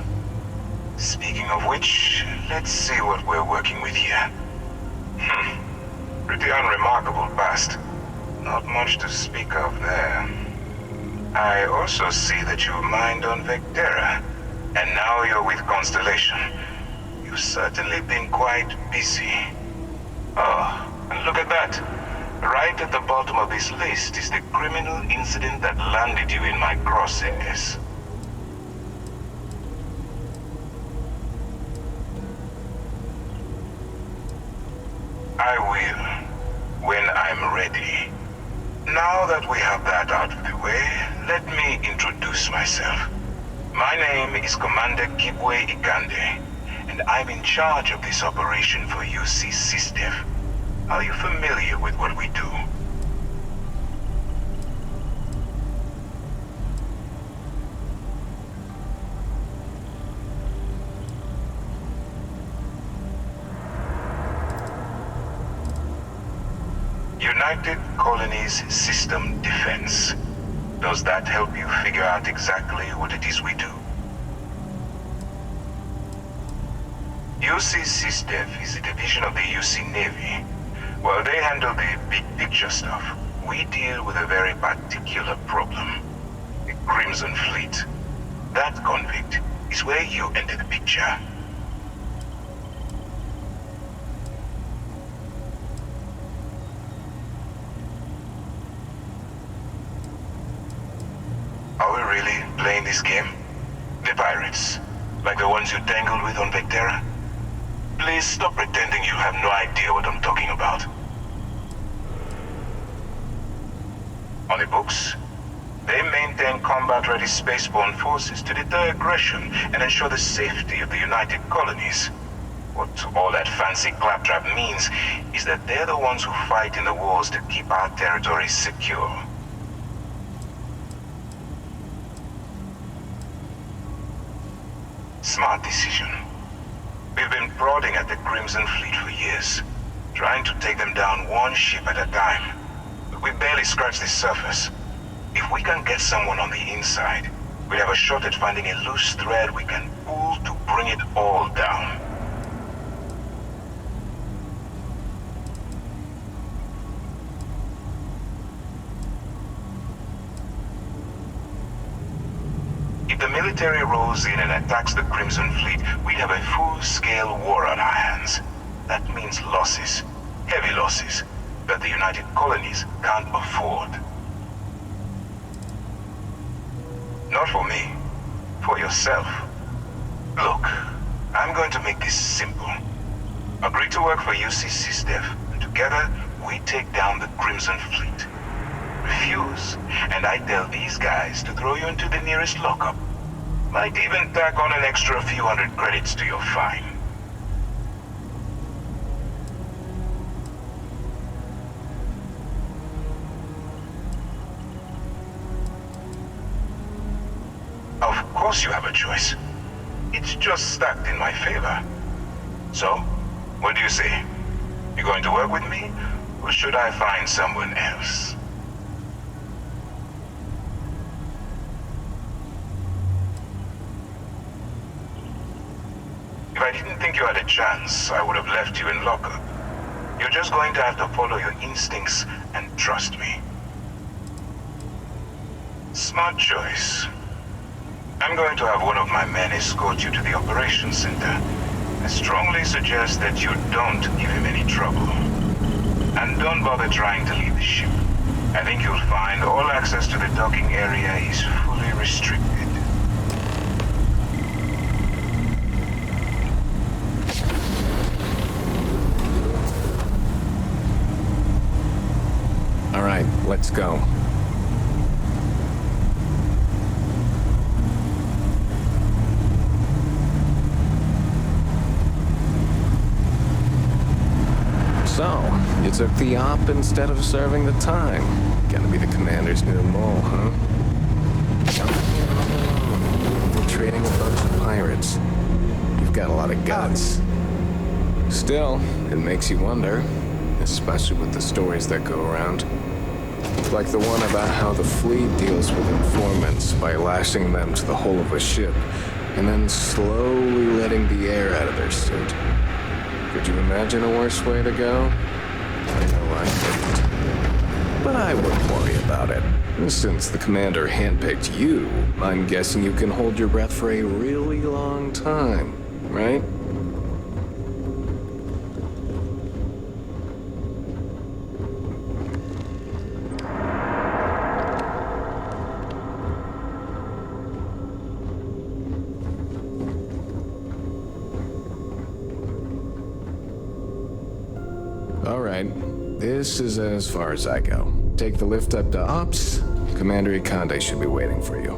Speaking of which, let's see what we're working with here. Pretty unremarkable past. Not much to speak of there. I also see that you mined on Vectera, and now you're with Constellation. You've certainly been quite busy. Oh, and look at that. Right at the bottom of this list is the criminal incident that landed you in my crosshairs. I will, when I'm ready. Now that we have that out of the way, let me introduce myself. My name is Commander Kibwe Ikande, and I'm in charge of this operation for UC SysDev. Are you familiar with what we do? United Colonies System Defense. Does that help you figure out exactly what it is we do? UC SysDef is a division of the UC Navy. While they handle the big picture stuff, we deal with a very particular problem. The Crimson Fleet. That convict is where you enter the picture. Are we really playing this game? The pirates? Like the ones you tangled with on Vectera? Please stop pretending you have no idea what I'm talking about. On the books, they maintain combat-ready spaceborne forces to deter aggression and ensure the safety of the United Colonies. What all that fancy claptrap means is that they're the ones who fight in the wars to keep our territories secure. Smart decision. We've been prodding at the Crimson Fleet for years, trying to take them down one ship at a time. But we barely scratched the surface. If we can get someone on the inside, we have a shot at finding a loose thread we can pull to bring it all down. If the military rolls in and attacks the Crimson Fleet, we'd have a full-scale war on our hands. That means losses, heavy losses, that the United Colonies can't afford. Not for me, for yourself. Look, I'm going to make this simple. Agree to work for UC SysDef, and together we take down the Crimson Fleet. Refuse, and I tell these guys to throw you into the nearest lockup. Might even tack on an extra few hundred credits to your fine. Of course you have a choice. It's just stacked in my favor. So, what do you say? You going to work with me, or should I find someone else? If I didn't think you had a chance, I would have left you in lockup. You're just going to have to follow your instincts and trust me. Smart choice. I'm going to have one of my men escort you to the operations center. I strongly suggest that you don't give him any trouble. And don't bother trying to leave the ship. I think you'll find all access to the docking area is fully restricted. All right, let's go. So, you took the op instead of serving the time. Gonna be the commander's new mole, huh? Infiltrating a bunch of pirates. You've got a lot of guts. Still, it makes you wonder, especially with the stories that go around. Like the one about how the fleet deals with informants by lashing them to the hull of a ship and then slowly letting the air out of their suit. Could you imagine a worse way to go? I know I couldn't. But I wouldn't worry about it. Since the commander handpicked you, I'm guessing you can hold your breath for a really long time, right? This is as far as I go. Take the lift up to Ops. Commander Ikande should be waiting for you.